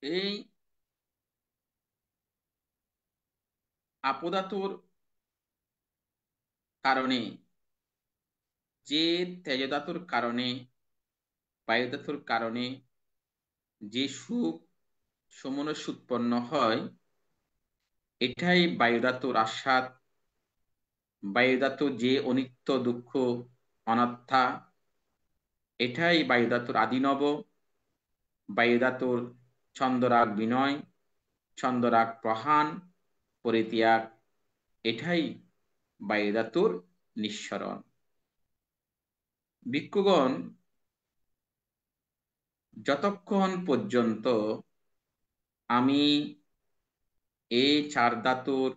এই আপধাতুর কারণে, যে তেজ ধাতুর কারণে, বায়ু ধাতুর কারণে যে সুখ সমনস্য উৎপন্ন হয়, এটাই বায়ু ধাতুর আস্বাদ। বায়ু ধাতু যে অনিত্য, দুঃখ, অনাত্মা, এটাই বায়ু ধাতুর আদিনব। বায়ু ধাতুর ছন্দরাগ বিনয়, ছন্দরাগ প্রহান, পরিত্যাগ, এটাই বায়ু ধাতুর নিঃসরণ। ভিক্ষুগণ, যতক্ষণ পর্যন্ত আমি এই চার ধাতুর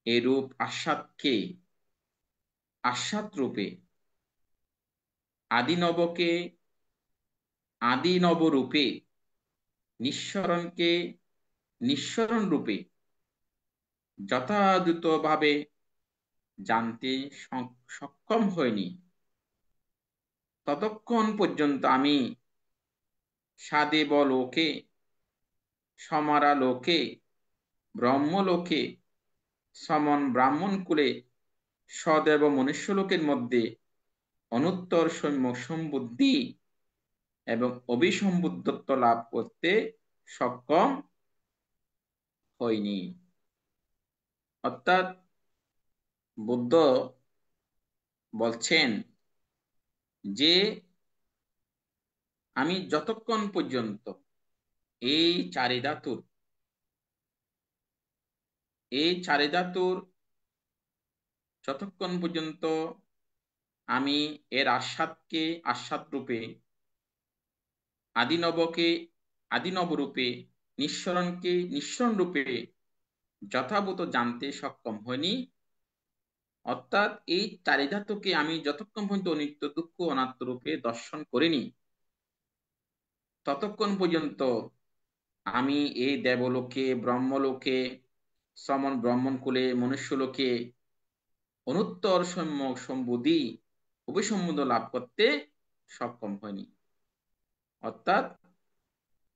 এরূপ আস্বাদকে, আস্বাদ রূপে আদিনবকে আদিনব রূপে, নিঃসরণকে নিঃসরণ রূপে যথাযথভাবে জানতে সক্ষম হইনি, ততক্ষণ পর্যন্ত আমি সাদেব লোকে, সমারা লোকে, ব্রহ্মলোকে, সমন ব্রাহ্মণ কুলে, সদেব মনুষ্যলোকের মধ্যে অনুত্তর সম্বুদ্ধি এবং অভিসম্বুদ্ধত্ব লাভ করতে সক্ষম হয়নি। অর্থাৎ বুদ্ধ বলছেন যে আমি যতক্ষণ পর্যন্ত এই চারি ধাতুর যতক্ষণ পর্যন্ত আমি এর আস্বাদকে আস্বাদ রূপে, আদিনবকে আদিনব রূপে, নিঃসরণকে নিঃসরণ রূপে যথাযথ জানতে সক্ষম হয়নি, অর্থাৎ এই চারি ধাতুকে আমি যতক্ষণ পর্যন্ত অনিত্য, দুঃখ, অনাত্ম রূপে দর্শন করিনি, ততক্ষণ পর্যন্ত আমি এই দেবলোকে, ব্রহ্মলোকে, সমন ব্রাহ্মণ কুলে, মনুষ্যলোকে অনুত্তর সম্বুদ্ধি, অভিসম্বুদ্ধ লাভ করতে সক্ষম হয়নি। অর্থাৎ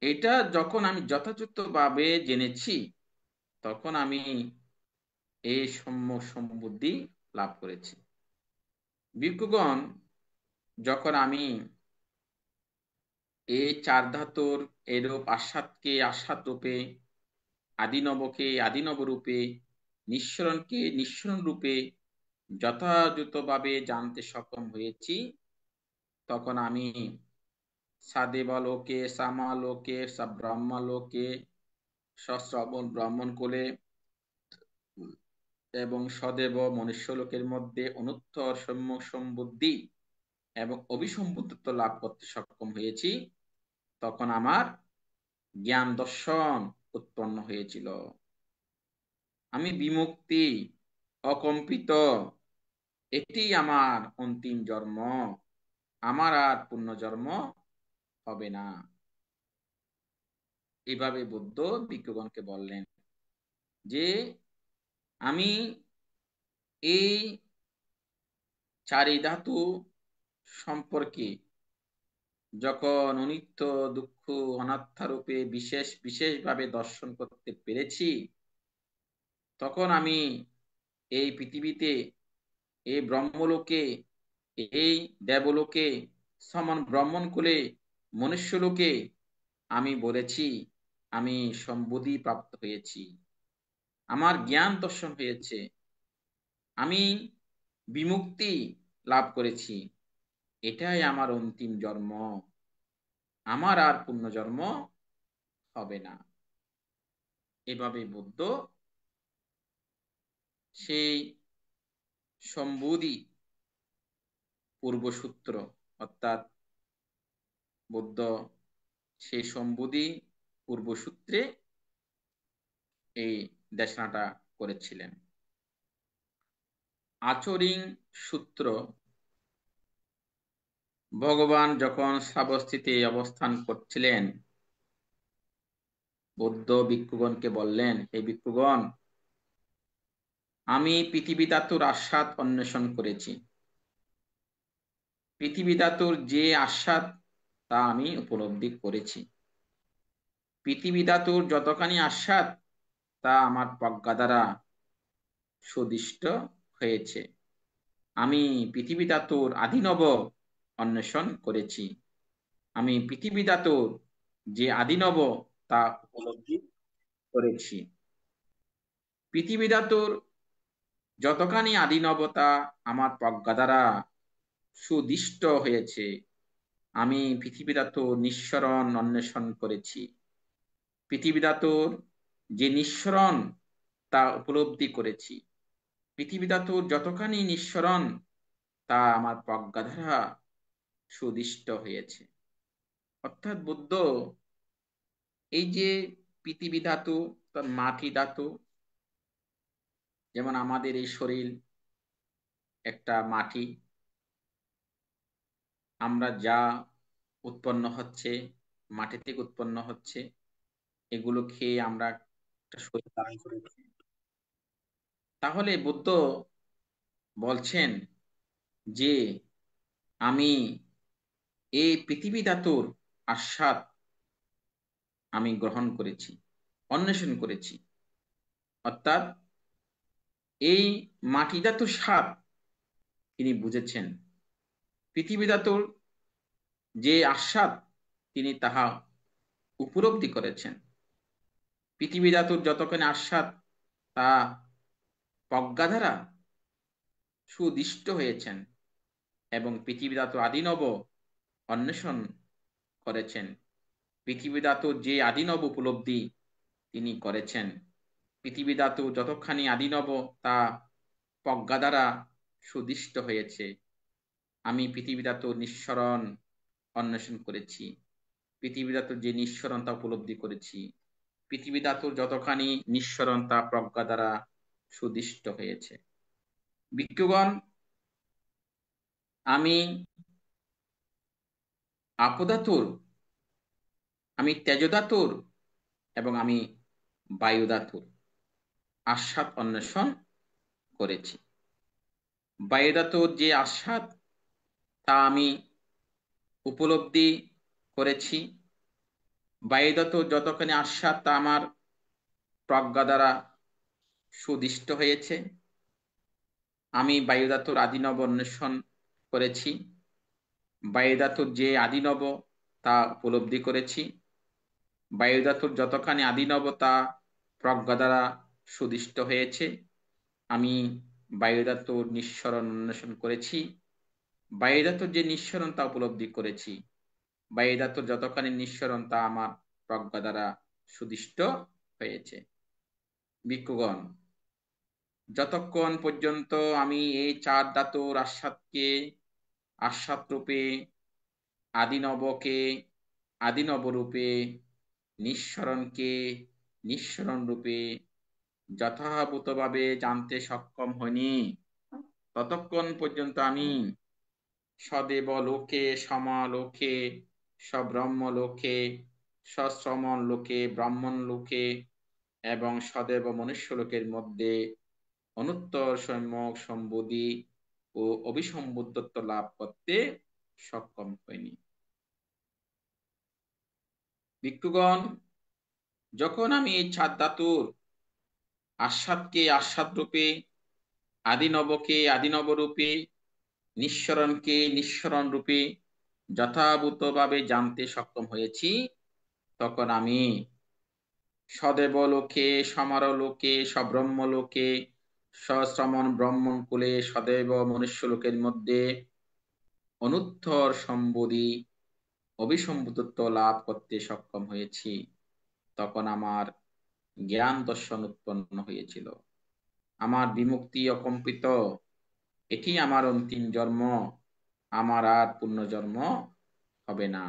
এটা যখন আমি যথাযথভাবে জেনেছি, তখন আমি এই সম্বুদ্ধি লাভ করেছি। ভিক্ষুগণ, যখন আমি এই চার ধাতুর এরূপ আস্বাদকে আস্বাদ রূপে, আদিনবকে আদিনব রূপে, নিঃসরণকে নিঃসরণ রূপে যথাযথভাবে জানতে সক্ষম হয়েছি, তখন আমি সাদেবলোকে, সামালোকে, ব্রহ্মলোকে, সশ্রবণ ব্রাহ্মণ কোলে এবং সদেব মনুষ্যলোকের মধ্যে অনুত্তর সম্বুদ্ধি এবং অভিসম্বুদ্ধত্ব লাভ করতে সক্ষম হয়েছি। তখন আমার জ্ঞান দর্শন উৎপন্ন হয়েছিল। আমি বিমুক্তি, অকম্পিত, এটি আমার অন্তিম জন্ম, আমার আর পুনর্জন্ম হবে না। এভাবে বুদ্ধ ভিক্ষুগণকে বললেন যে আমি এই চারি ধাতু সম্পর্কে যখন অনিত্য, দুঃখ, অনাত্মা রূপে বিশেষভাবে দর্শন করতে পেরেছি, তখন আমি এই পৃথিবীতে, এই ব্রহ্মলোকে, এই দেবলোকে, সমান ব্রাহ্মণ কুলে, মনুষ্যলোকে আমি বলেছি আমি সম্বুদ্ধি প্রাপ্ত হয়েছি, আমার জ্ঞান দর্শন হয়েছে, আমি বিমুক্তি লাভ করেছি, এটাই আমার অন্তিম জন্ম, আমার আর পুনর্জন্ম হবে না। এভাবে বুদ্ধ সেই সম্বুদ্ধি পূর্বসূত্র, অর্থাৎ বুদ্ধ সেই সম্বুদ্ধি পূর্বসূত্রে এই দেশনাটা করেছিলেন। আচরিং সূত্র ভগবান যখন শ্রাবস্তিতে অবস্থান করছিলেন, বৌদ্ধ ভিক্ষুগণকে বললেন, এই ভিক্ষুগণ, আমি পৃথিবী ধাতুর আস্বাদ অন্বেষণ করেছি। পৃথিবী ধাতুর যে আস্বাদ তা আমি উপলব্ধি করেছি। পৃথিবী ধাতুর যতখানি আস্বাদ তা আমার প্রজ্ঞা দ্বারা সুদিষ্ট হয়েছে। আমি পৃথিবী ধাতুর আদিনব অন্বেষণ করেছি। আমি পৃথিবী ধাতুর যে আদিনব তা উপলব্ধি করেছি। পৃথিবী ধাতুর যতখানি আদিনবতা আমার প্রজ্ঞা দ্বারা সুদিষ্ট হয়েছে, আমি পৃথিবী ধাতুর নিঃসরণ অন্বেষণ করেছি। পৃথিবী ধাতুর যে নিঃসরণ তা উপলব্ধি করেছি। পৃথিবী ধাতুর যতখানি নিঃসরণ তা আমার প্রজ্ঞা দ্বারা সুদিষ্ট হয়েছে। অর্থাৎ বুদ্ধ এই যে পৃথিবী ধাতু, মাটি ধাতু, যেমন আমাদের এই শরীর একটা মাটি, আমরা যা উৎপন্ন হচ্ছে মাটি থেকে উৎপন্ন হচ্ছে, এগুলো খেয়ে আমরা একটা শরীর ধারণ করেছি। তাহলে বুদ্ধ বলছেন যে আমি এই পৃথিবী ধাতুর আস্বাদ আমি গ্রহণ করেছি, অন্বেষণ করেছি। অর্থাৎ এই মাটি ধাতুর স্বাদ তিনি বুঝেছেন। পৃথিবী ধাতুর যে আস্বাদ তিনি তাহা উপলব্ধি করেছেন। পৃথিবী ধাতুর যতখানি আস্বাদ তা প্রজ্ঞা দ্বারা সুদিষ্ট হয়েছেন এবং পৃথিবী ধাতু আদিনব অন্বেষণ করেছেন। পৃথিবী ধাতুর যে আদিনব উপলব্ধি তিনি করেছেন। পৃথিবী ধাতু যতখানি আদিনব তা প্রজ্ঞা দ্বারা সুদিষ্ট হয়েছে। আমি পৃথিবী ধাতুর নিঃসরণ অন্বেষণ করেছি। পৃথিবী ধাতুর যে নিঃসরণ তা উপলব্ধি করেছি। পৃথিবী ধাতুর যতখানি নিঃসরণ তা প্রজ্ঞা দ্বারা সুদিষ্ট হয়েছে। ভিক্ষুগণ, আমি আপধাতুর, আমি তেজধাতুর এবং আমি বায়ু ধাতুর আস্বাদ অন্বেষণ করেছি। বায়ু ধাতুর যে আস্বাদ তা আমি উপলব্ধি করেছি। বায়ু ধাতুর যতখানি আস্বাদ তা আমার প্রজ্ঞা দ্বারা সুদিষ্ট হয়েছে। আমি বায়ু ধাতুর আদিনব অন্বেষণ করেছি। বায়ু ধাতুর যে আদিনব তা উপলব্ধি করেছি। বায়ু ধাতুর যতখানি আদিনব তা প্রজ্ঞা দ্বারা সুদিষ্ট হয়েছে। আমি বায়ু ধাতুর নিঃসরণ অন্বেষণ করেছি। বায়ু ধাতুর যে নিঃসরণ তা উপলব্ধি করেছি। বায়ু ধাতুর যতখানি নিঃসরণ তা আমার প্রজ্ঞা দ্বারা সুদিষ্ট হয়েছে। ভিক্ষুগণ, যতক্ষণ পর্যন্ত আমি এই চার ধাতুর আস্বাদকে, আস্বাদ রূপে, আদিনবকে আদিনব রূপে, নিঃসরণকে নিঃসরণ রূপে যথাভূতভাবে জানতে সক্ষম হইনি, ততক্ষণ পর্যন্ত আমি সদেব লোকে, সমালোকে, সব্রহ্ম লোকে, সশ্রমণ লোকে, ব্রাহ্মণ লোকে এবং সদেব মনুষ্য লোকের মধ্যে অনুত্তর সম্যক সম্বোধি ও অভিসম্বুদ্ধত্ব লাভ করতে সক্ষম হয়নি। ভিক্ষুগণ, যখন আমি এই চার ধাতুর আস্বাদকে আস্বাদ রূপে, আদিনবকে আদিনব রূপে, নিঃসরণকে নিঃসরণ রূপে যথাভূতভাবে জানতে সক্ষম হয়েছি, তখন আমি সদেব লোকে, সমার লোকে, সব্রহ্ম লোকে, সশ্রমণ ব্রাহ্মণ কুলে, সদেব মনুষ্য লোকের মধ্যে অনুত্তর সম্বোধি অভিসম্বুদ্ধত্ব লাভ করতে সক্ষম হয়েছি। তখন আমার জ্ঞান দর্শন উৎপন্ন হয়েছিল। আমার বিমুক্তি অকম্পিত। এটি আমার অন্তিম জন্ম। আমার আর পুনর্জন্ম হবে না।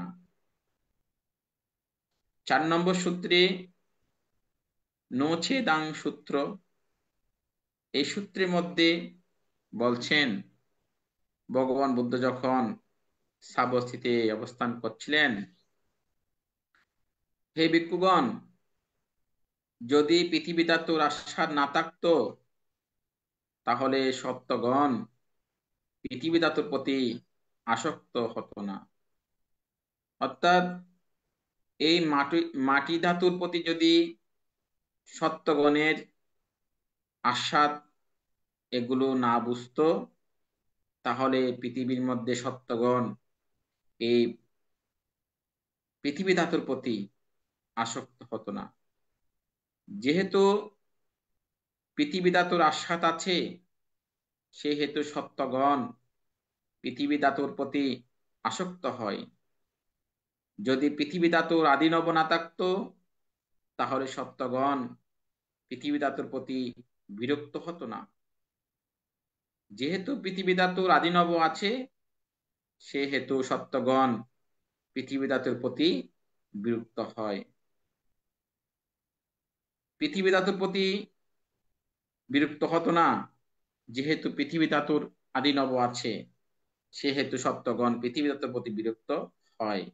4 নম্বর সূত্রে নোছেদাং সূত্র, এই সূত্রের মধ্যে বলছেন ভগবান বুদ্ধ যখন সাবস্থিতে অবস্থান করছিলেন। হে ভিক্ষুগণ, যদি পৃথিবী ধাতুর আস্বাদ না থাকতো তাহলে সত্যগণ পৃথিবী ধাতুর প্রতি আসক্ত হতো না। অর্থাৎ এই মাটি ধাতুর প্রতি যদি সত্যগণের আস্বাদ এগুলো না বুঝতো তাহলে পৃথিবীর মধ্যে সত্যগণ এই পৃথিবী ধাতুর প্রতি আসক্ত হতো না। যেহেতু পৃথিবী ধাতুর আস্বাদ আছে সেহেতু সত্যগণ পৃথিবী ধাতুর প্রতি আসক্ত হয়। যদি পৃথিবী ধাতুর আদিনব না থাকতো তাহলে সত্যগণ পৃথিবী ধাতুর প্রতি বিরক্ত হতো না। যেহেতু পৃথিবী ধাতুর আদিনব আছে সেহেতু সত্যগণ পৃথিবী ধাতুর প্রতি বিরক্ত হয়। পৃথিবী ধাতুর প্রতি বিরক্ত হতো না যেহেতু পৃথিবী ধাতুর আদিনব আছে সেহেতু সত্যগণ পৃথিবী ধাতুর প্রতি বিরক্ত হয়।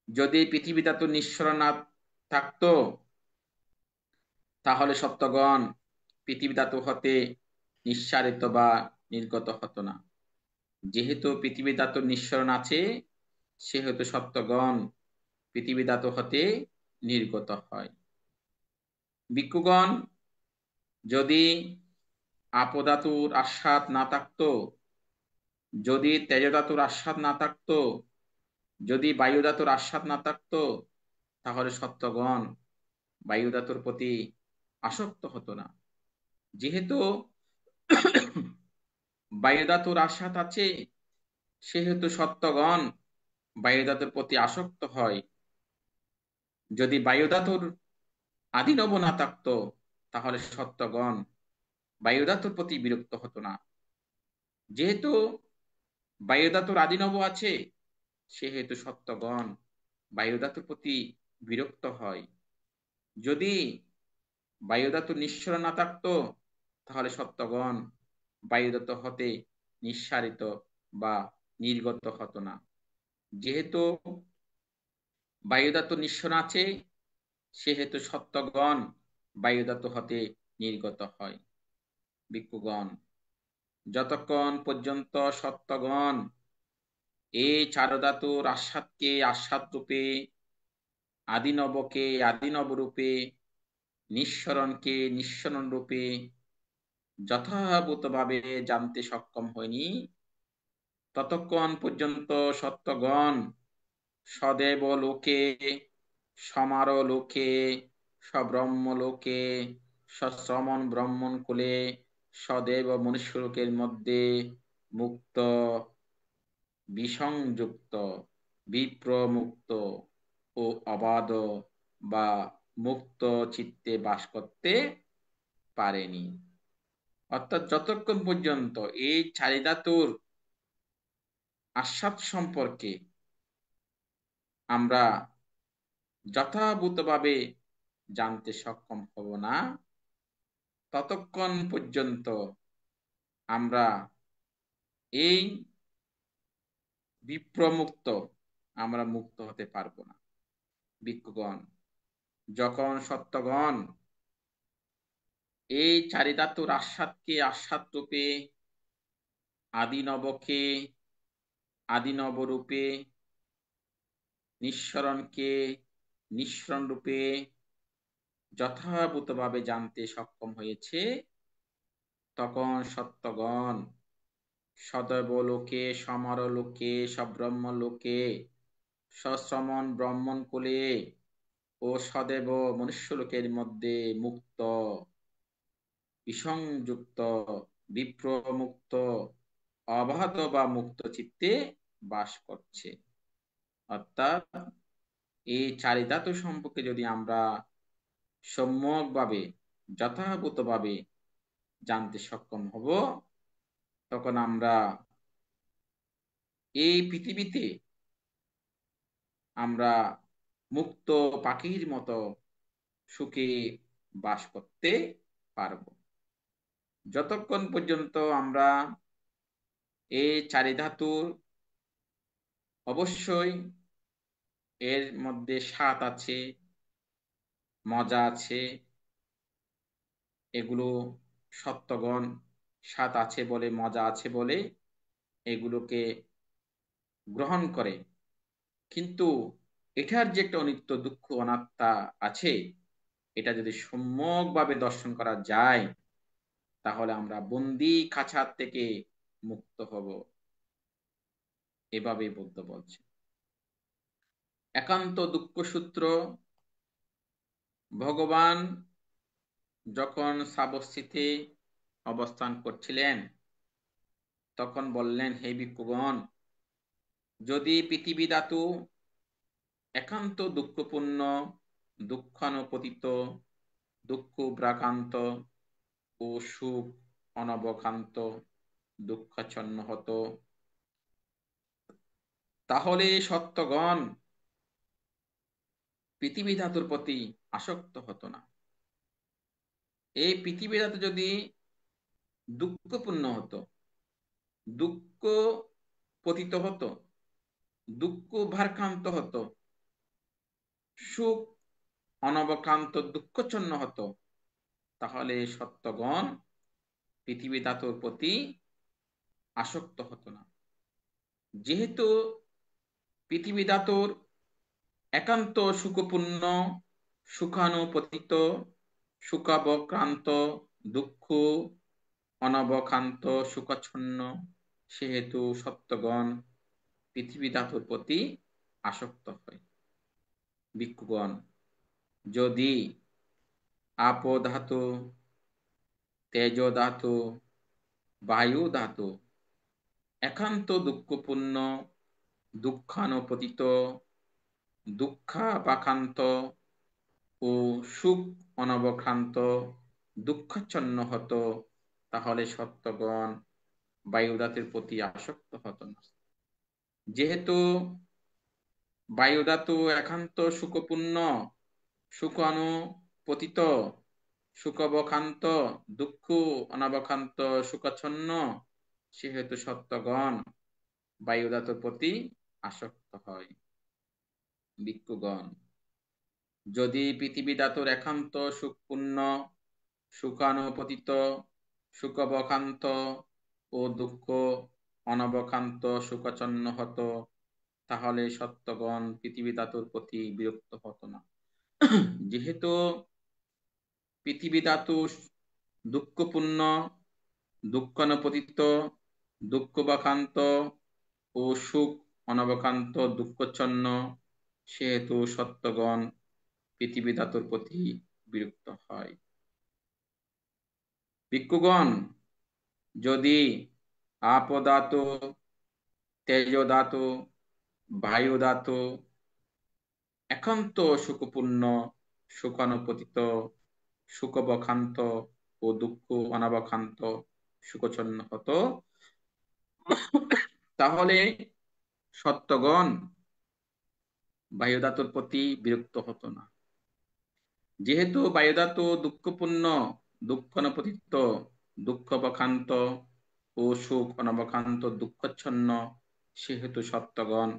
যদি পৃথিবী ধাতুর নিঃসরণ না থাকতো তাহলে সত্যগণ পৃথিবী ধাতু হতে নিঃসারিত বা নির্গত হতো না। যেহেতু পৃথিবী ধাতুর নিঃসরণ আছে সেহেতু সত্যগণ পৃথিবী ধাতু হতে নির্গত হয়। ভিক্ষুগণ, যদি আপধাতুর আস্বাদ না থাকতো, যদি তেজ ধাতুর আস্বাদ না থাকতো, যদি বায়ু ধাতুর আস্বাদ না থাকতো তাহলে সত্যগণ বায়ু ধাতুর প্রতি আসক্ত হতো না। যেহেতু বায়ু ধাতুর আস্বাদ আছে সেহেতু সত্যগণ বায়ু ধাতুর প্রতি আসক্ত হয়। যদি বায়ু ধাতুর আদিনব না থাকতো তাহলে সত্যগণ বায়ু ধাতুর প্রতি বিরক্ত হতো না। যেহেতু বায়ু ধাতুর আদিনব আছে সেহেতু সত্যগণ বায়ু ধাতুর প্রতি বিরক্ত হয়। যদি বায়ু ধাতুর নিঃসরণ না থাকতো তাহলে সত্যগণ বায়ু ধাতু হতে নিঃসারিত বা নির্গত হতো না। যেহেতু বায়ু ধাতু নিঃসরণ আছে সেহেতু সত্যগণ বায়ু ধাতু হতে নির্গত হয়। ভিক্ষুগণ, যতক্ষণ পর্যন্ত সত্যগণ এই চার ধাতুর আস্বাদকে আস্বাদ রূপে, আদিনবকে আদিনব রূপে, নিঃসরণকে নিঃসরণ রূপে যথাযথভাবে জানতে সক্ষম হয়নি ততক্ষণ পর্যন্ত সত্যগণ সদেব লোকে, সমার লোকে, সব্রহ্ম লোকে, সশ্রমণ ব্রহ্মণ কুলে, সদেব মনুষ্য লোকের মধ্যে মুক্ত, বিসংযুক্ত, বিপ্রমুক্ত ও অবাধ বা মুক্ত চিত্তে বাস করতে পারেনি। অর্থাৎ যতক্ষণ পর্যন্ত এই চারি ধাতুর আস্বাদ সম্পর্কে আমরা যথাযথভাবে জানতে সক্ষম হব না ততক্ষণ পর্যন্ত আমরা এই বিপ্রমুক্ত আমরা মুক্ত হতে পারবো না। ভিক্ষুগণ, যখন সত্যগণ এই চারি ধাতুর আস্বাদকে আস্বাদ রূপে, আদিনবকে আদিনব রূপে, নিঃসরণকে নিঃসরণ রূপে যথাযথভাবে জানতে সক্ষম হয়েছে তখন সত্যগণ সদৈব লোকে, সমর লোকে, সব্রহ্ম লোকে, সশ্রমণ ব্রহ্মণ কুলে ও সদেব মনুষ্য লোকের মধ্যে মুক্ত, বিসংযুক্ত, বিপ্রমুক্ত, অবাধ বা মুক্ত চিত্তে বাস করছে। অর্থাৎ এই চারি ধাতু সম্পর্কে যদি আমরা সম্যকভাবে যথাযথভাবে জানতে সক্ষম হব তখন আমরা এই পৃথিবীতে আমরা মুক্ত পাখির মতো সুখে বাস করতে পারব। যতক্ষণ পর্যন্ত আমরা এই চারি ধাতুর অবশ্যই এর মধ্যে স্বাদ আছে, মজা আছে, এগুলো সত্যগণ স্বাদ আছে বলে, মজা আছে বলে এগুলোকে গ্রহণ করে। কিন্তু এটার যে একটা অনিত্য, দুঃখ, অনাত্মা আছে, এটা যদি সম্যকভাবে দর্শন করা যায় তাহলে আমরা বন্দি খাঁচার থেকে মুক্ত হব, এভাবে বুদ্ধ বলছে। একান্ত দুঃখ সূত্র ভগবান যখন সাবস্থিতে অবস্থান করছিলেন তখন বললেন, হে ভিক্ষুগণ, যদি পৃথিবী ধাতু একান্ত দুঃখপূর্ণ, দুঃখানুপতিত, দুঃখ প্রাকান্ত ও সুখ অনবকান্ত দুঃখাচ্ছন্ন হতো, তাহলে সত্যগণ পৃথিবী ধাতুর প্রতি আসক্ত হতো না। এই পৃথিবী ধাতু যদি দুঃখপূর্ণ হতো, দুঃখ পতিত হতো, দুঃখ ভারাক্রান্ত হতো, সুখ অনবকান্ত দুঃখচ্ছন্ন হতো, তাহলে সত্যগণ পৃথিবী ধাতুর প্রতি আসক্ত হতো না। যেহেতু পৃথিবী ধাতুর একান্ত সুখপূর্ণ, সুখানুপতিত, সুখাবক্রান্ত, দুঃখ অনবকান্ত সুখাচ্ছন্ন, সেহেতু সত্যগণ পৃথিবী ধাতুর প্রতি আসক্ত হয়। ভিক্ষুগণ, যদি আপ ধাতু, তেজ ধাতু, বায়ু ধাতু একান্ত দুঃখপূর্ণ, দুঃখানুপতিত, দুঃখাপাকান্ত ও সুখ অনবক্রান্ত দুঃখাচ্ছন্ন হতো, তাহলে সত্যগণ বায়ু ধাতুর প্রতি আসক্ত হতো না। যেহেতু বায়ু ধাতু একান্ত সুখপূর্ণ, সুখানুপতিত, সুখবকান্ত, দুঃখ অনবকান্ত সুখাচ্ছন্ন, সেহেতু সত্যগণ বায়ু ধাতুর প্রতি আসক্ত হয়। ভিক্ষুগণ, যদি পৃথিবী ধাতুর একান্ত সুখপূর্ণ, সুখানুপতিত, সুখবকান্ত ও দুঃখ অনবকান্ত সুখাচ্ছন্ন হতো, তাহলে সত্যগণ পৃথিবী ধাতুর প্রতি বিরক্ত হতো না। যেহেতু পৃথিবী ধাতু দুঃখপূর্ণ, দুঃখানুপতিত, দুঃখবাকান্ত ও সুখ অনবকান্ত দুঃখচ্ছন্ন, সেহেতু সত্যগণ পৃথিবী ধাতুর প্রতি বিরক্ত হয়। ভিক্ষুগণ, যদি আপ ধাতু, তেজ ধাতু, বায়ু ধাতু একান্ত সুখপূর্ণ, সুখানুপতিত, সুখবকান্ত ও দুঃখ অনবকান্ত সুখচ্ছন্ন হতো, তাহলে সত্যগণ বায়ু ধাতুর প্রতি বিরক্ত হতো না। যেহেতু বায়ু ধাতু দুঃখপূর্ণ, দুঃখানুপতিত, দুঃখবকান্ত ও সুখ অনবকান্ত দুঃখচ্ছন্ন, সেহেতু সত্যগণ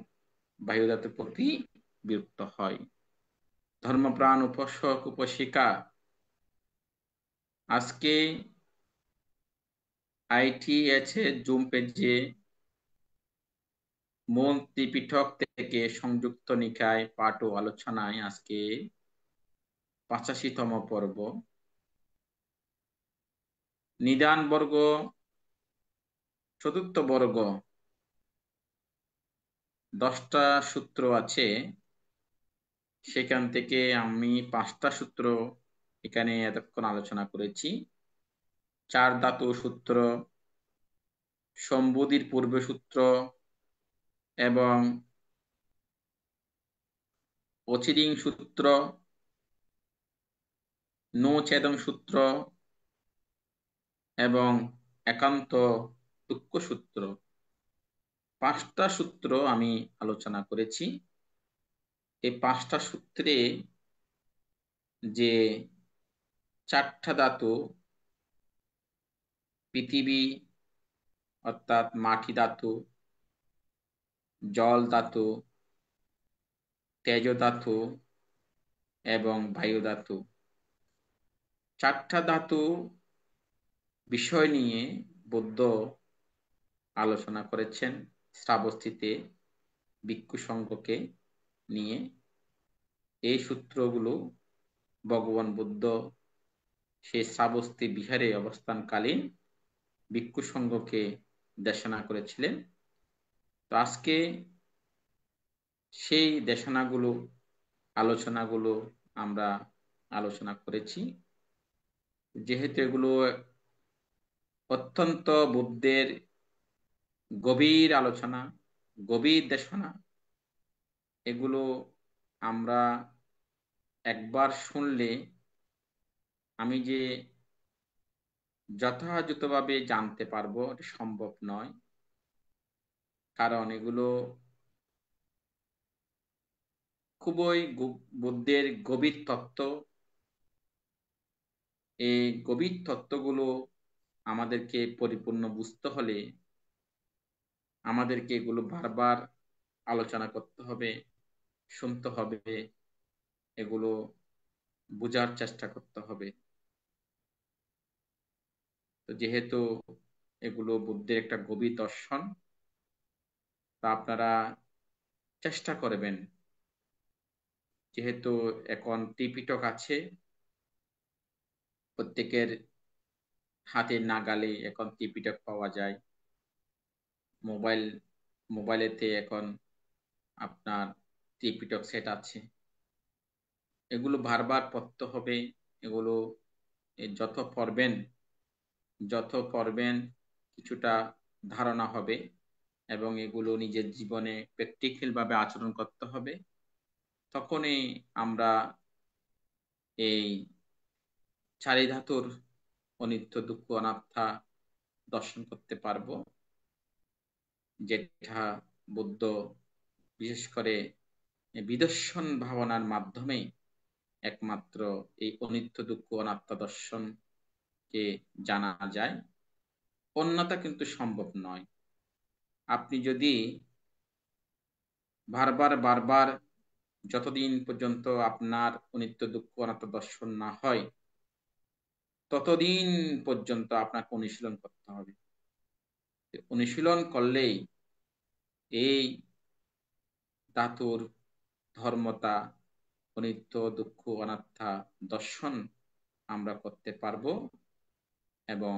বায়ু ধাতুর প্রতি বিরক্ত হয়। ধর্মপ্রাণ উপাসক উপাসিকা, আজকে ITH জুম পেজে মূল ত্রিপিটক থেকে সংযুক্ত নিকায় পাঠ ও আলোচনায় আজকে 85তম পর্ব। নিদান বর্গ, চতুর্থ বর্গ 10টা সূত্র আছে, সেখান থেকে আমি 5টা সূত্র এখানে এতক্ষণ আলোচনা করেছি। 4 ধাতু সূত্র, সম্বুধির পূর্ব সূত্র এবং অচিরিং সূত্র, নোছেদং সূত্র এবং একান্ত দুঃখ সূত্র, 5টা সূত্র আমি আলোচনা করেছি। এই 5টা সূত্রে যে 4টা ধাতু, পৃথিবী অর্থাৎ মাটি ধাতু, জল ধাতু, তেজ ধাতু এবং বায়ু ধাতু, চারটা ধাতু বিষয় নিয়ে বুদ্ধ আলোচনা করেছেন শ্রাবস্তিতে ভিক্ষু সংঘকে নিয়ে। এই সূত্রগুলো ভগবান বুদ্ধ সেই শ্রাবস্তি বিহারে অবস্থানকালীন ভিক্ষু সংঘকে দেশনা করেছিলেন। তো আজকে সেই আলোচনাগুলো আমরা আলোচনা করেছি। যেহেতু এগুলো অত্যন্ত বুদ্ধের গভীর আলোচনা, গভীর দেশনা, এগুলো আমরা একবার শুনলে আমি যে যথাযথভাবে জানতে পারবো এটা সম্ভব নয়, কারণ এগুলো খুবই বুদ্ধের গভীর তত্ত্ব। এই গভীর তত্ত্বগুলো আমাদেরকে পরিপূর্ণ বুঝতে হলে আমাদেরকে এগুলো বারবার আলোচনা করতে হবে, শুনতে হবে, এগুলো বোঝার চেষ্টা করতে হবে। তো যেহেতু এগুলো বুদ্ধের একটা গভীর দর্শন, তা আপনারা চেষ্টা করবেন, যেহেতু এখন ত্রিপিটক আছে প্রত্যেকের হাতের নাগালে, এখন ত্রিপিটক পাওয়া যায় মোবাইলেতে, এখন আপনার ত্রিপিটক সেট আছে। এগুলো বারবার পড়তে হবে। এগুলো যত পড়বেন কিছুটা ধারণা হবে, এবং এগুলো নিজের জীবনে প্র্যাকটিক্যাল ভাবে আচরণ করতে হবে। তখনই আমরা এই চারি ধাতুর অনিত্য দুঃখ অনাত্মা দর্শন করতে পারবো, যেটা বুদ্ধ বিশেষ করে বিদর্শন ভাবনার মাধ্যমে একমাত্র এই অনিত্য দুঃখ অনাত্মা দর্শনকে জানা যায়। অন্যথা কিন্তু সম্ভব নয়। আপনি যদি বারবার যতদিন পর্যন্ত আপনার অনিত্য দুঃখ অনাত্মা দর্শন না হয়, ততদিন পর্যন্ত আপনাকে অনুশীলন করতে হবে। অনুশীলন করলেই এই ধাতুর ধর্মতা, অনিত্য দুঃখ অনাত্মা দর্শন আমরা করতে পারবো এবং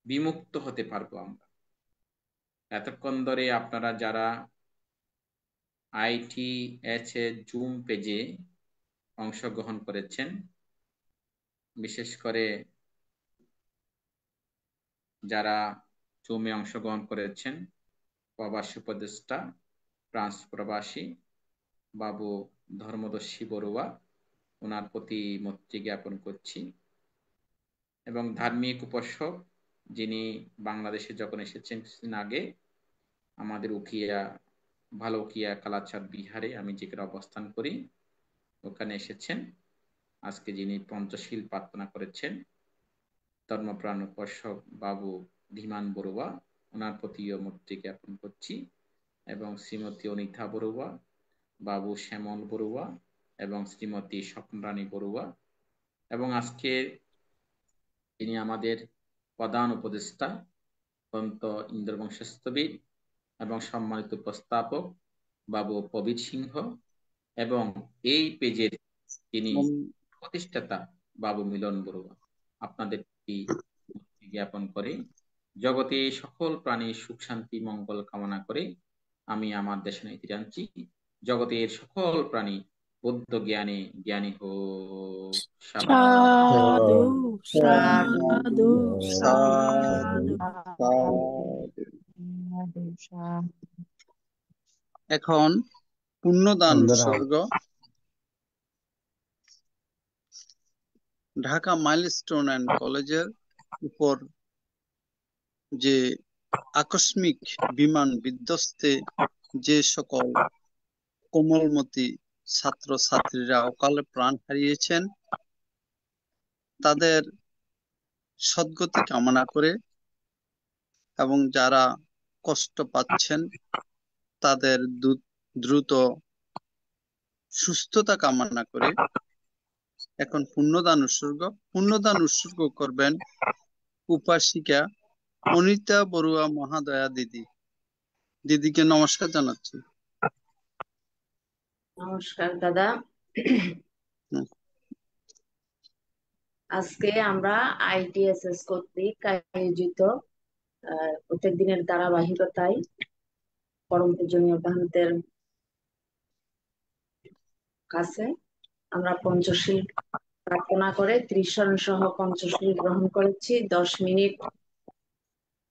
বিমুক্ত হতে পারবো আমরা। এতক্ষণ ধরে আপনারা যারা ITH জুম পেজে অংশগ্রহণ করেছেন, বিশেষ করে যারা জুমে অংশগ্রহণ করেছেন, প্রবাসী উপদেষ্টা, ফ্রান্স প্রবাসী বাবু ধর্মদর্শী বড়ুয়া, ওনার প্রতি মৈত্রী জ্ঞাপন করছি। এবং ধার্মিক উপাসক যিনি বাংলাদেশে যখন এসেছেন কিছুদিন আগে, আমাদের ভালো উকিয়া কালাচাঁদ বিহারে আমি যেখানে অবস্থান করি ওখানে এসেছেন। আজকে যিনি পঞ্চশীল প্রার্থনা করেছেন, ধর্মপ্রাণ উপাসক বাবু ধীমান বড়ুয়া, ওনার প্রতিও মৈত্রী জ্ঞাপন করছি। এবং শ্রীমতী অনিতা বড়ুয়া, বাবু শ্যামল বড়ুয়া এবং শ্রীমতী স্বপ্নরানী বড়ুয়া, এবং আজকে তিনি আমাদের প্রধান উপদেষ্টা সন্ত ইন্দ্রবংশস্থবিদ এবং সম্মানিত উপস্থাপক বাবু প্রবীর সিংহ, এবং এই পেজের তিনি প্রতিষ্ঠাতা বাবু মিলন বড়ুয়া। আপনাদের জ্ঞাপন করে জগতে সকল প্রাণীর সুখ শান্তি মঙ্গল কামনা করে আমি আমার দেশে নীতি জানছি। জগতের সকল প্রাণী বুদ্ধ জ্ঞানে জ্ঞানী হোক। সাধু সাধু সাধু সাধু। এখন পুণ্যদান স্বর্গ ঢাকা মাইলস্টোন অ্যান্ড কলেজের উপর যে আকস্মিক বিমান বিধ্বস্তে যে সকল কোমলমতি ছাত্র ছাত্রীরা অকালে প্রাণ হারিয়েছেন, তাদের সদ্গতি কামনা করে এবং যারা কষ্ট পাচ্ছেন তাদের দ্রুত সুস্থতা কামনা করে এখন পুণ্যদান উৎসর্গ করবেন উপাসিকা অনিতা বড়ুয়া মহাদয়া দিদিকে নমস্কার জানাচ্ছি। নমস্কার দাদা। হুম। আজকে আমরা ITSS কর্তৃক আয়োজিত প্রত্যেক দিনের ধারাবাহিকতায় পরম পূজনীয় ভান্তের কাছে আমরা পঞ্চশীল প্রার্থনা করে ত্রিশরণ সহ পঞ্চশীল গ্রহণ করেছি, 10 মিনিট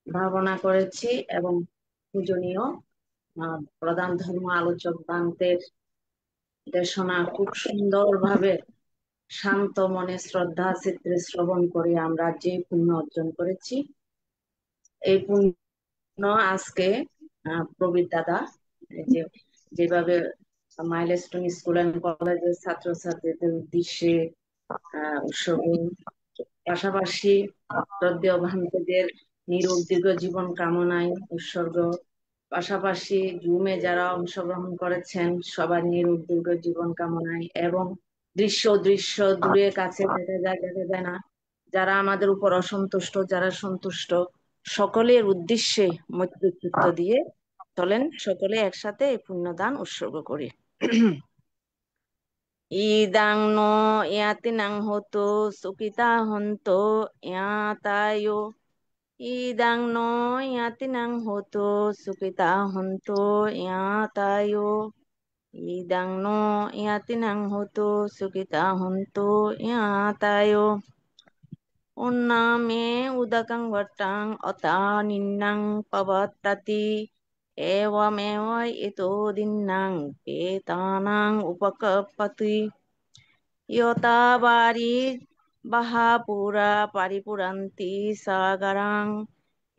ভাবনা করেছি এবং পূজনীয় প্রধান ধর্ম আলোচক ভান্তের দেশনা খুব সুন্দরভাবে শান্ত মনে শ্রদ্ধা চিত্রে শ্রবণ করে আমরা যে পুণ্য অর্জন করেছি, এই পুণ্য আজকে প্রবীর দাদা যেভাবে মাইলস্টোন স্কুল অ্যান্ড কলেজের ছাত্রছাত্রীদের উদ্দেশ্যে উৎসর্গ, পাশাপাশি শ্রদ্ধেয় ভান্তেদের নিরোগ দীর্ঘ জীবন কামনায় উৎসর্গ, পাশাপাশি জুমে যারা অংশগ্রহণ করেছেন সবার নিরোগ দীর্ঘ জীবন কামনায়, এবং দৃশ্য দূরে কাছে দেখা যায় না, যারা আমাদের উপর অসন্তুষ্ট যারা সন্তুষ্ট সকলের উদ্দেশ্যে মৈত্রীচিত্ত দিয়ে চলেন, সকলে একসাথে এই পুণ্যদান উৎসর্গ করি। ইদাং নো ইয়াতিনাং হতো সুকিতা হন্তো ইয়াতায়ো, ইদাং নো ইয়াতিনাং হতো সুকিতা হন্তো ইয়াতায়ো, ইদাং নো ইয়াতিনাং হতো সুকিতা হন্তো ইয়াতায়ো। উন্নামে উদকং বট্টাং অতা নিন্নাং পবত্ততি, এওয়ামেব ইতো দিন্নাং পেতানাং উপকপতি, ইয়তাবারি বাহাপুরা পারিপুরান্তি সাগরাং,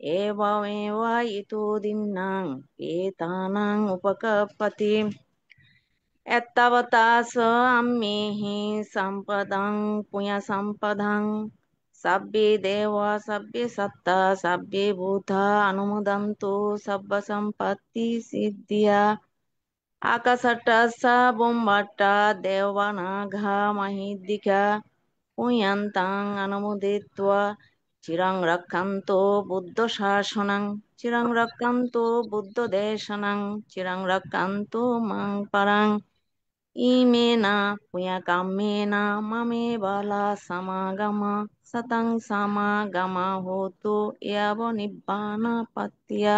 এওয়ামেব ইতো দিন্নাং পেতানাং উপকপতি। এত্তাবতা স আম্মেহি সম্পদাং পুণ্য সম্পদাং, সাব্বে দেবা সাব্বে সত্তা সাব্বে ভূতা অনুমোদন্তু সব্ব সম্পত্তি সিদ্ধিয়া, আকাশাট্টাসা বোম্বাট্টা দেবানাঘা মহিদ্দিকা, পুণ্যান্তাং অনুমোদিত্বা চিরাং রক্ষান্তো বুদ্ধ শাসনং, চিরাং রক্ষান্তো বুদ্ধ দেশনং, চিরাং রক্ষান্তো মাং পরাং। ইমেনা পুণ্যকামেনা মামে বালা সমাগমা, সতং সমাগমা হোতু এব নিব্বানা পত্যা।